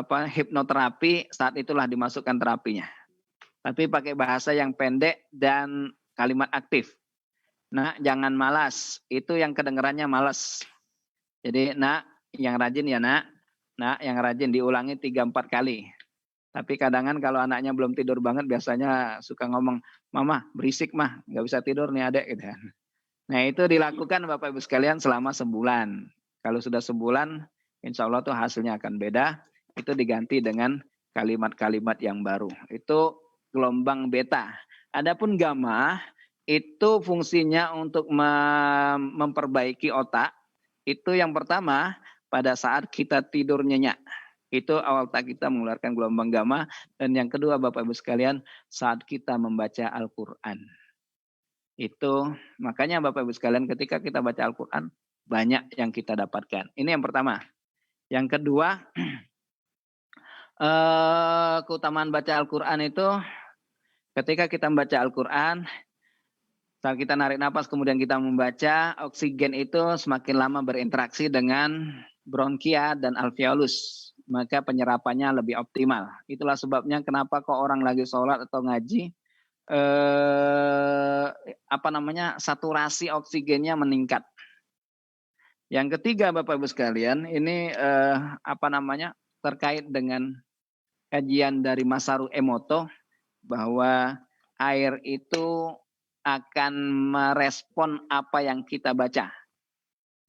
hipnoterapi, saat itulah dimasukkan terapinya. Tapi pakai bahasa yang pendek dan kalimat aktif. Nak, jangan malas. Itu yang kedengarannya malas. Jadi, nak, yang rajin ya nak. Nak, yang rajin diulangi 3-4 kali. Tapi kadang kalau anaknya belum tidur banget, biasanya suka ngomong, mama berisik mah, nggak bisa tidur nih adek. Gitu. Nah itu dilakukan Bapak Ibu sekalian selama sebulan. Kalau sudah sebulan, insya Allah tuh hasilnya akan beda. Itu diganti dengan kalimat-kalimat yang baru. Itu gelombang beta. Adapun gamma, itu fungsinya untuk memperbaiki otak. Itu yang pertama pada saat kita tidur nyenyak. Itu awal otak kita mengeluarkan gelombang gamma. Dan yang kedua Bapak Ibu sekalian, saat kita membaca Al-Quran. Itu makanya Bapak Ibu sekalian ketika kita baca Al-Quran, banyak yang kita dapatkan. Ini yang pertama. Yang kedua, keutamaan baca Al-Quran itu ketika kita membaca Al-Quran, saat kita narik nafas kemudian kita membaca, oksigen itu semakin lama berinteraksi dengan bronkia dan alveolus, maka penyerapannya lebih optimal. Itulah sebabnya kenapa kok orang lagi sholat atau ngaji, saturasi oksigennya meningkat. Yang ketiga Bapak Ibu sekalian, ini terkait dengan kajian dari Masaru Emoto, bahwa air itu akan merespon apa yang kita baca.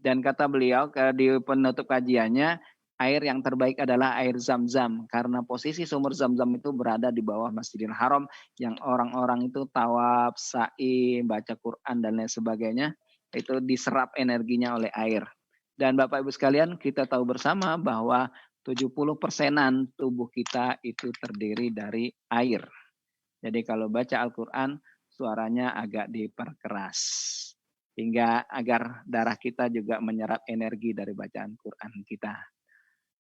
Dan kata beliau di penutup kajiannya, air yang terbaik adalah air Zam-Zam. Karena posisi sumur Zam-Zam itu berada di bawah Masjidil Haram, yang orang-orang itu tawaf, sa'i, baca Quran, dan lain sebagainya. Itu diserap energinya oleh air. Dan Bapak Ibu sekalian, kita tahu bersama bahwa 70%-an tubuh kita itu terdiri dari air. Jadi kalau baca Al-Quran, suaranya agak diperkeras. Hingga agar darah kita juga menyerap energi dari bacaan Quran kita.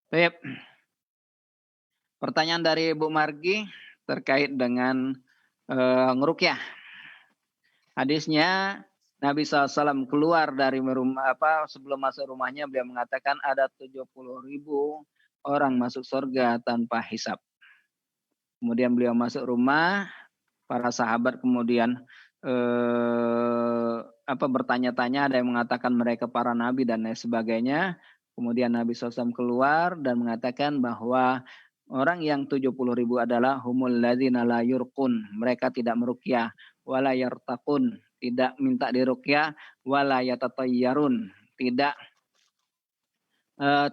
Baik. Pertanyaan dari Bu Margi terkait dengan ngerukyah. Hadisnya Nabi SAW keluar dari rumah, sebelum masuk rumahnya beliau mengatakan ada 70.000 orang masuk surga tanpa hisab. Kemudian beliau masuk rumah, para sahabat kemudian bertanya-tanya, ada yang mengatakan mereka para nabi dan lain sebagainya. Kemudian Nabi SAW keluar dan mengatakan bahwa orang yang 70.000 adalah humul ladzina la yurqun, mereka tidak meruqyah, wala yartaqun, tidak minta diruqyah, wala yatatayyarun, tidak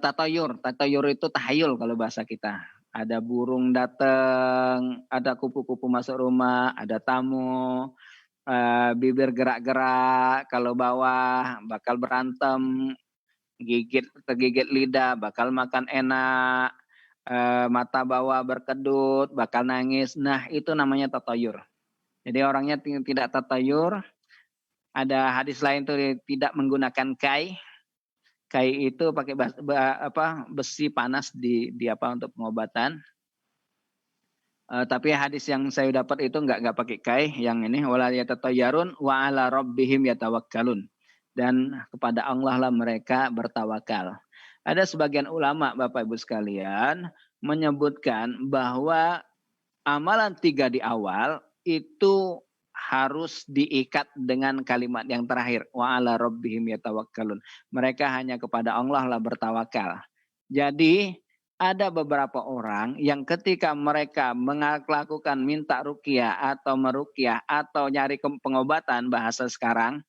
tatayur. Tatayur itu tahayul kalau bahasa kita. Ada burung datang, ada kupu-kupu masuk rumah, ada tamu, bibir gerak-gerak, kalau bawah bakal berantem, tergigit lidah bakal makan enak, mata bawah berkedut bakal nangis. Nah itu namanya tatayur. Jadi orangnya tidak tatayur. Ada hadis lain tuh tidak menggunakan kai. Kai itu pakai besi panas di untuk pengobatan. Tapi hadis yang saya dapat itu enggak pakai kai. Yang ini wala yatatayyarun wa ala rabbihim yatawakkalun. Dan kepada Allah lah mereka bertawakal. Ada sebagian ulama Bapak Ibu sekalian menyebutkan bahwa amalan 3 di awal itu harus diikat dengan kalimat yang terakhir, wa ala rabbihim yatawakkalun. Mereka hanya kepada Allah lah bertawakal. Jadi ada beberapa orang yang ketika mereka melakukan minta ruqyah atau meruqyah atau nyari pengobatan, bahasa sekarang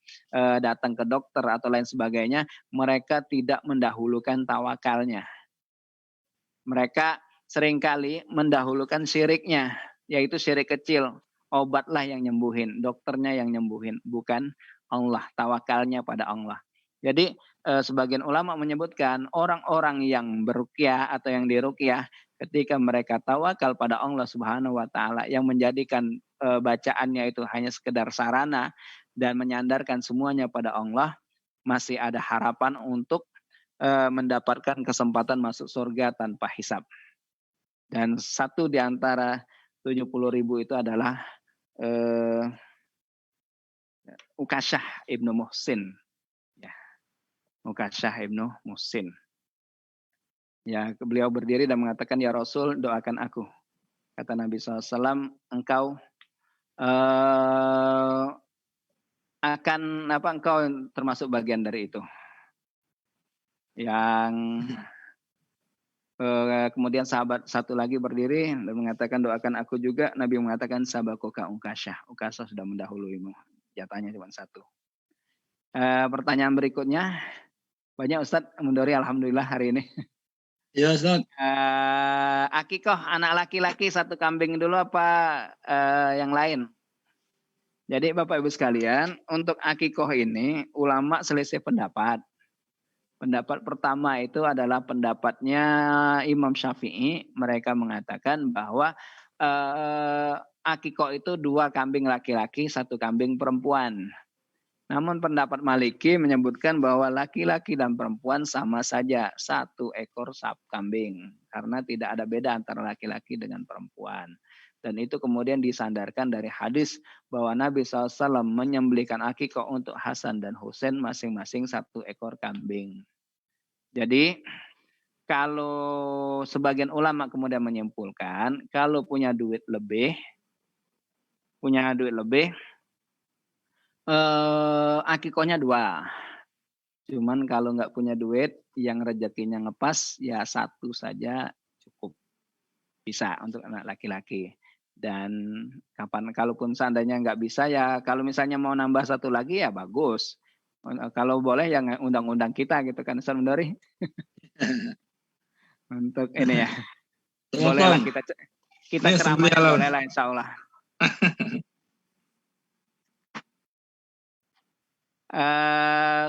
datang ke dokter atau lain sebagainya, mereka tidak mendahulukan tawakalnya. Mereka seringkali mendahulukan syiriknya, yaitu syirik kecil. Obatlah yang nyembuhin, dokternya yang nyembuhin, bukan Allah, tawakalnya pada Allah. Jadi sebagian ulama menyebutkan orang-orang yang beruqyah atau yang diruqyah ketika mereka tawakal pada Allah Subhanahu wa taala yang menjadikan bacaannya itu hanya sekedar sarana dan menyandarkan semuanya pada Allah, masih ada harapan untuk mendapatkan kesempatan masuk surga tanpa hisab. Dan satu di antara 70.000 itu adalah Ukasyah ibnu Muhsin. Ya, Ukasyah ibnu Muhsin. Ya, beliau berdiri dan mengatakan, ya Rasul, doakan aku. Kata Nabi SAW, engkau engkau termasuk bagian dari itu. Yang kemudian sahabat satu lagi berdiri dan mengatakan, doakan aku juga. Nabi mengatakan, sabakoka Ukasyah. Ukasyah sudah mendahuluimu. Jatahnya cuma satu. Pertanyaan berikutnya, banyak Ustadz mendori alhamdulillah hari ini. Ya Ustaz. Akikoh anak laki-laki satu kambing dulu apa yang lain? Jadi Bapak Ibu sekalian, untuk akikoh ini ulama selisih pendapat. Pendapat pertama itu adalah pendapatnya Imam Syafi'i. Mereka mengatakan bahwa akikoh itu 2 kambing laki-laki, 1 kambing perempuan. Namun pendapat Maliki menyebutkan bahwa laki-laki dan perempuan sama saja 1 ekor kambing. Karena tidak ada beda antara laki-laki dengan perempuan. Dan itu kemudian disandarkan dari hadis bahwa Nabi SAW menyembelihkan akikoh untuk Hasan dan Husain masing-masing 1 ekor kambing. Jadi kalau sebagian ulama kemudian menyimpulkan kalau punya duit lebih, akikohnya 2. Cuman kalau nggak punya duit, yang rezekinya ngepas ya 1 saja cukup. Bisa untuk anak laki-laki. Dan kalaupun seandainya nggak bisa ya kalau misalnya mau nambah 1 lagi ya bagus. Kalau boleh yang undang-undang kita gitu kan Ustaz Mendori. Untuk ini ya. Bolehlah kita ceramah bolehlah insyaallah.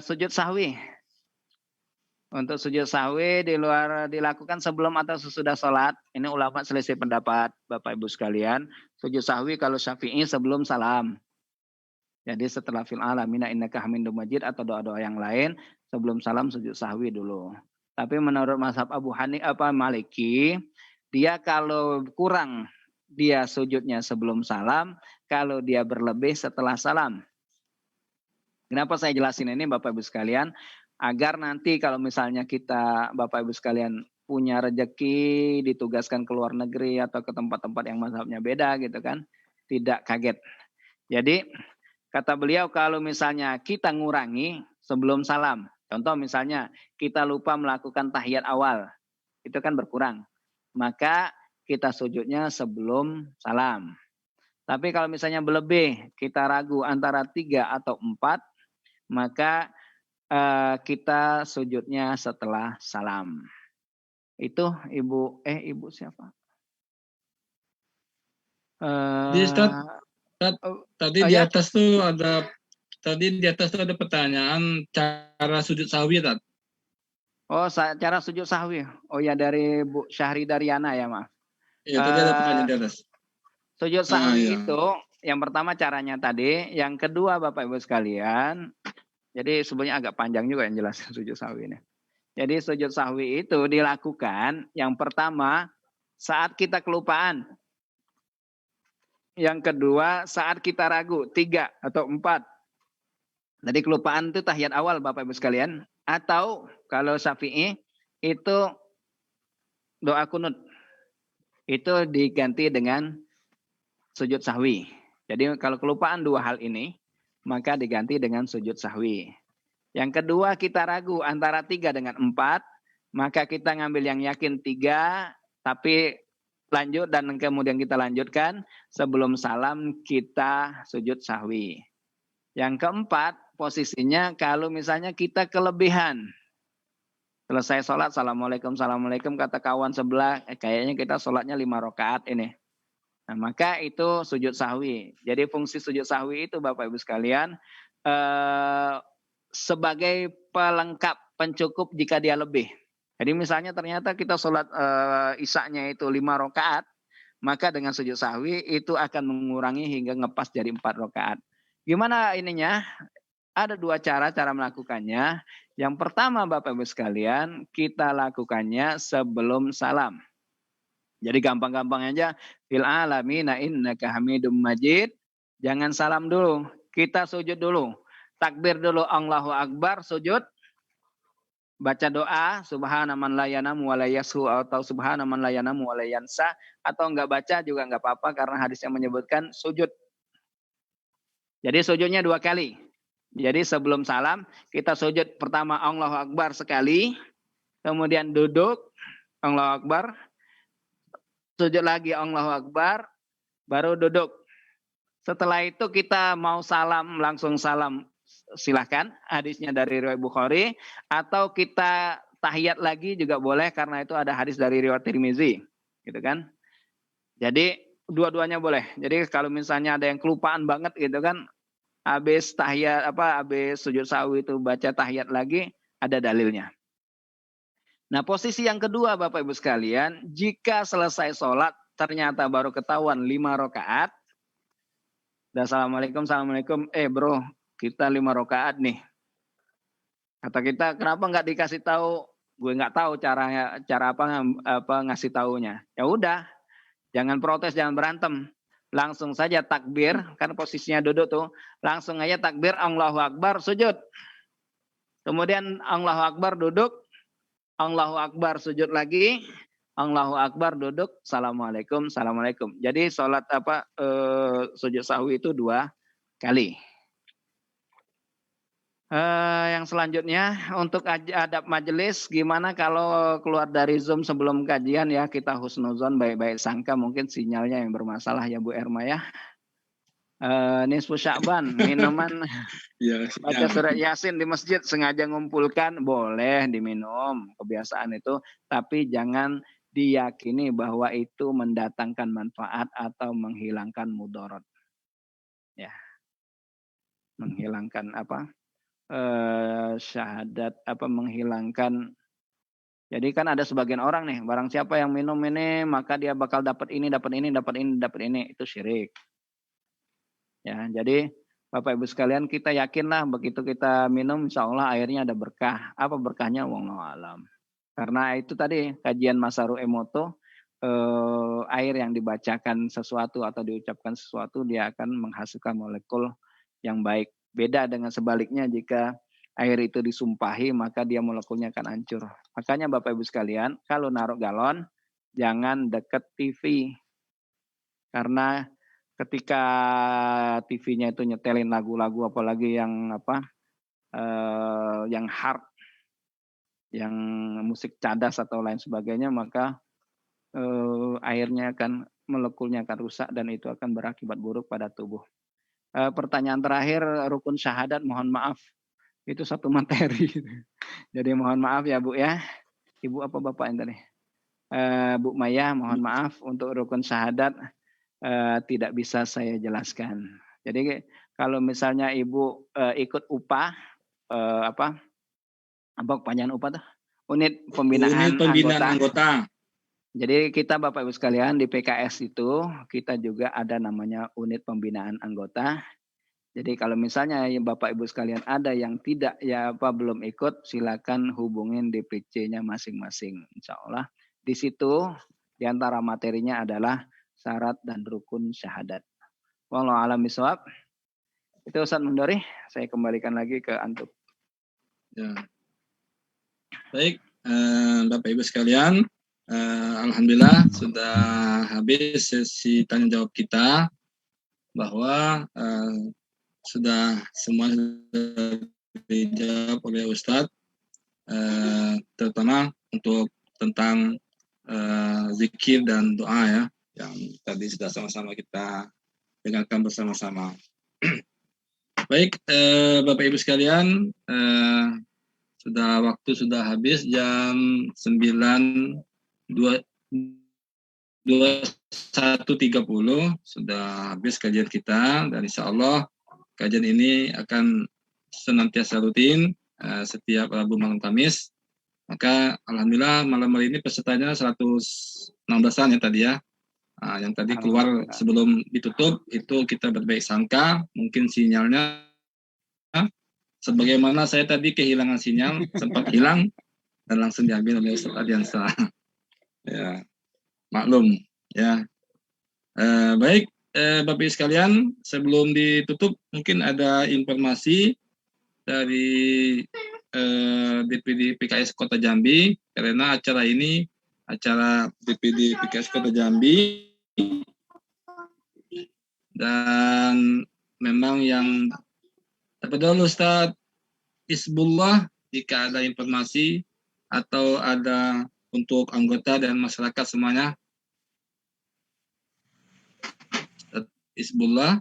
Sujud sahwi. Untuk sujud sahwi dilakukan sebelum atau sesudah sholat. Ini ulama selisih pendapat Bapak Ibu sekalian. Sujud sahwi kalau Syafi'i sebelum salam. Jadi setelah fil alamina innaka hamidum majid atau doa-doa yang lain sebelum salam sujud sahwi dulu. Tapi menurut mazhab Maliki, dia kalau kurang dia sujudnya sebelum salam, kalau dia berlebih setelah salam. Kenapa saya jelasin ini Bapak Ibu sekalian? Agar nanti kalau misalnya kita Bapak Ibu sekalian punya rejeki, ditugaskan ke luar negeri atau ke tempat-tempat yang mazhabnya beda gitu kan, tidak kaget. Jadi kata beliau kalau misalnya kita ngurangi sebelum salam. Contoh misalnya kita lupa melakukan tahiyat awal. Itu kan berkurang. Maka kita sujudnya sebelum salam. Tapi kalau misalnya berlebih, kita ragu antara 3 atau 4, maka kita sujudnya setelah salam. Itu Ibu siapa? Tadi di atas tuh ada pertanyaan cara sujud sahwi, Tat. Oh, cara sujud sahwi. Oh ya, dari Bu Syahri Daryana ya, Mas. Iya, tadi ada pertanyaan di atas. Sujud sahwi itu yang pertama caranya tadi, yang kedua Bapak Ibu sekalian, jadi sebenarnya agak panjang juga yang jelas sujud sahwi ini. Jadi sujud sahwi itu dilakukan yang pertama saat kita kelupaan. Yang kedua, saat kita ragu, 3 atau 4. Jadi kelupaan itu tahiyat awal Bapak Ibu sekalian. Atau kalau Syafi'i itu doa kunut. Itu diganti dengan sujud sahwi. Jadi kalau kelupaan 2 hal ini, maka diganti dengan sujud sahwi. Yang kedua kita ragu antara 3 dengan 4, maka kita ngambil yang yakin 3, tapi lanjut dan kemudian kita lanjutkan sebelum salam kita sujud sahwi. Yang keempat posisinya kalau misalnya kita kelebihan. Selesai sholat, assalamualaikum kata kawan sebelah, kayaknya kita sholatnya 5 rakaat ini. Nah, maka itu sujud sahwi. Jadi fungsi sujud sahwi itu Bapak Ibu sekalian sebagai pelengkap pencukup jika dia lebih. Jadi misalnya ternyata kita sholat isya-nya itu 5 rakaat, maka dengan sujud sahwi itu akan mengurangi hingga ngepas jadi 4 rakaat. Gimana ininya? Ada 2 cara melakukannya. Yang pertama Bapak Ibu sekalian, kita lakukannya sebelum salam. Jadi gampang-gampang aja. Fil alamina innaka hamidum majid. Jangan salam dulu. Kita sujud dulu. Takbir dulu, Allahu Akbar, sujud. Baca doa, subhana man la yanamu wa la yasu, atau subhana man la yanamu wa la yansa. Atau enggak baca juga enggak apa-apa karena hadisnya menyebutkan sujud. Jadi sujudnya 2 kali. Jadi sebelum salam, kita sujud pertama Allahu Akbar sekali. Kemudian duduk, Allahu Akbar. Sujud lagi Allahu Akbar, baru duduk. Setelah itu kita mau salam, langsung salam, silahkan. Hadisnya dari riwayat Bukhari. Atau kita tahiyat lagi juga boleh, karena itu ada hadis dari riwayat Tirmizi, gitu kan. Jadi dua-duanya boleh. Jadi kalau misalnya ada yang kelupaan banget gitu kan, habis tahiyat habis sujud sahwi itu baca tahiyat lagi, ada dalilnya. Nah, posisi yang kedua Bapak Ibu sekalian, jika selesai sholat ternyata baru ketahuan 5 rakaat. Dan assalamualaikum, bro, kita 5 rakaat nih. Kata kita, kenapa nggak dikasih tahu? Gue nggak tahu cara apa ngasih taunya. Ya udah, jangan protes, jangan berantem. Langsung saja takbir, kan posisinya duduk tuh. Langsung aja takbir, Allahu Akbar, sujud. Kemudian Allahu Akbar, duduk. Allahu Akbar, sujud lagi. Allahu Akbar, duduk. Assalamualaikum. Jadi sholat sujud sahwi itu 2 kali. Yang selanjutnya untuk adab majelis, gimana kalau keluar dari Zoom sebelum kajian ya, kita husnuzon, baik-baik sangka, mungkin sinyalnya yang bermasalah ya Bu Erma ya. Nisfu Sya'ban, minuman Ya, baca surat Yasin di masjid sengaja ngumpulkan, boleh diminum, kebiasaan itu, tapi jangan diyakini bahwa itu mendatangkan manfaat atau menghilangkan mudarat. Ya. Menghilangkan syahadat, menghilangkan. Jadi kan ada sebagian orang nih, barang siapa yang minum ini maka dia bakal dapat ini, itu syirik. Ya, jadi Bapak Ibu sekalian, kita yakinlah begitu kita minum insya Allah airnya ada berkah. Apa berkahnya? Wallahu alam. Karena itu tadi kajian Masaru Emoto, air yang dibacakan sesuatu atau diucapkan sesuatu dia akan menghasilkan molekul yang baik. Beda dengan sebaliknya, jika air itu disumpahi maka dia molekulnya akan hancur. Makanya Bapak Ibu sekalian, kalau naruh galon jangan deket TV. Karena ketika TV-nya itu nyetelin lagu-lagu apalagi yang yang hard, yang musik cadas atau lain sebagainya, maka airnya molekulnya akan rusak dan itu akan berakibat buruk pada tubuh. Pertanyaan terakhir, rukun syahadat, mohon maaf, itu satu materi. Jadi mohon maaf ya Bu ya. Ibu apa Bapak yang tadi? Bu Maya, mohon maaf untuk rukun syahadat tidak bisa saya jelaskan. Jadi kalau misalnya Ibu ikut UPA, apa kepanjangan UPA tuh? Unit pembinaan anggota. Jadi kita Bapak Ibu sekalian di PKS itu kita juga ada namanya unit pembinaan anggota. Jadi kalau misalnya Bapak Ibu sekalian ada yang tidak belum ikut, silakan hubungin DPC-nya masing-masing. Insya Allah di situ di antara materinya adalah syarat dan rukun syahadat. Wallahu a'lam bishawab. Itu Ustaz Mundori, saya kembalikan lagi ke antum. Ya. Baik, Bapak Ibu sekalian, alhamdulillah sudah habis sesi tanya jawab kita, bahwa sudah semua dijawab oleh Ustadz, terutama untuk tentang zikir dan doa ya, yang tadi sudah sama-sama kita dengarkan bersama-sama. Baik, Bapak Ibu sekalian, waktu sudah habis jam 21.30, sudah habis kajian kita, dan insya Allah kajian ini akan senantiasa rutin setiap Rabu malam Kamis Maka alhamdulillah malam hari ini pesertanya 116-an ya tadi ya. Nah, yang tadi keluar sebelum ditutup itu kita berbaik sangka, mungkin sinyalnya sebagaimana saya tadi kehilangan sinyal, sempat hilang dan langsung diambil oleh Ustaz Ardiansa. Ya, maklum ya. Baik, Bapak Ibu sekalian, sebelum ditutup mungkin ada informasi dari DPD PKS Kota Jambi, karena acara ini acara DPD PKS Kota Jambi dan memang yang terpedul Ustadz Isbullah, jika ada informasi atau ada untuk anggota dan masyarakat semuanya. Ustadz Isbullah.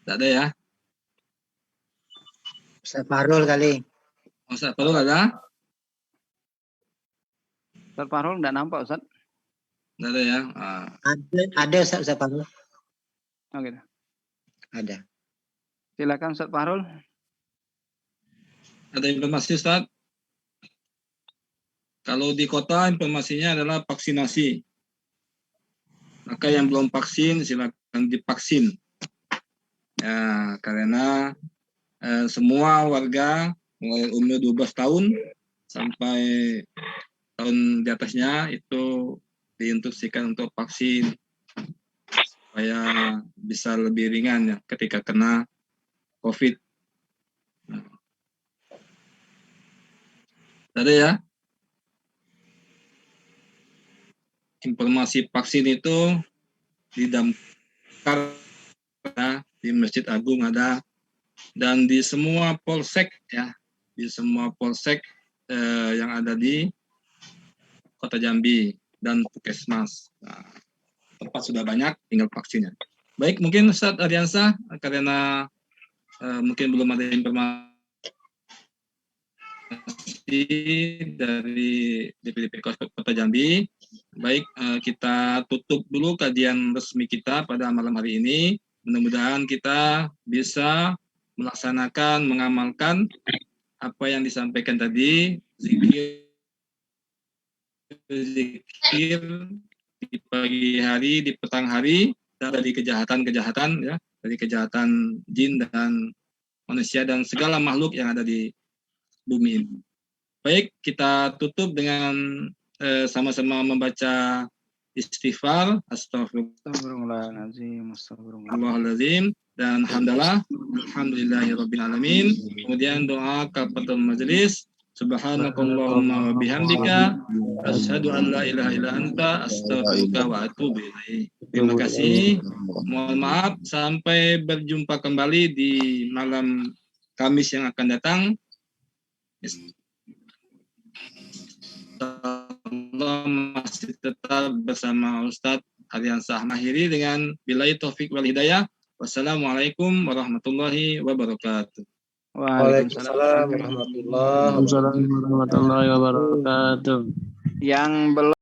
Tidak ada ya? Ustaz Fahrul kali. Ustaz Fahrul ada? Ustaz Fahrul enggak nampak, Ustaz? Tidak ada ya? Ada Ustaz Fahrul. Oh gitu. Ada. Silakan Ustaz Fahrul. Ada informasi Ustaz? Kalau di kota informasinya adalah vaksinasi. Maka yang belum vaksin silakan divaksin. Ya, karena semua warga mulai umur 12 tahun sampai tahun di atasnya itu diinstruksikan untuk vaksin supaya bisa lebih ringan ya ketika kena COVID. Ada ya? Informasi vaksin itu di Damkar ada, di Masjid Agung ada, dan di semua polsek ya, di semua polsek yang ada di Kota Jambi dan Puskesmas. Nah, tempat sudah banyak, tinggal vaksinnya. Baik, mungkin Ustadz Ardiansa karena mungkin belum ada informasi dari DPD Kota Jambi. Baik, kita tutup dulu kajian resmi kita pada malam hari ini. Mudah-mudahan kita bisa melaksanakan, mengamalkan apa yang disampaikan tadi, zikir di pagi hari, di petang hari, dari kejahatan-kejahatan ya, dari kejahatan jin dan manusia dan segala makhluk yang ada di bumi ini. Baik, kita tutup dengan sama-sama membaca istighfar, astagfirullahaladzim, dan alhamdulillahirabbil alamin. Kemudian doa kafaratul majelis, subhanakallahumma wa bihamdika asyhadu an la ilaha illa anta astaghfiruka wa atubu ilaik. Terima kasih. Mohon maaf, sampai berjumpa kembali di malam Kamis yang akan datang. Allah masih tetap bersama Ustadz Ardiansa. Akhiri dengan billahi taufik wal hidayah. Wassalamualaikum warahmatullahi wabarakatuh. Waalaikumsalam warahmatullahi wabarakatuh. Yang belum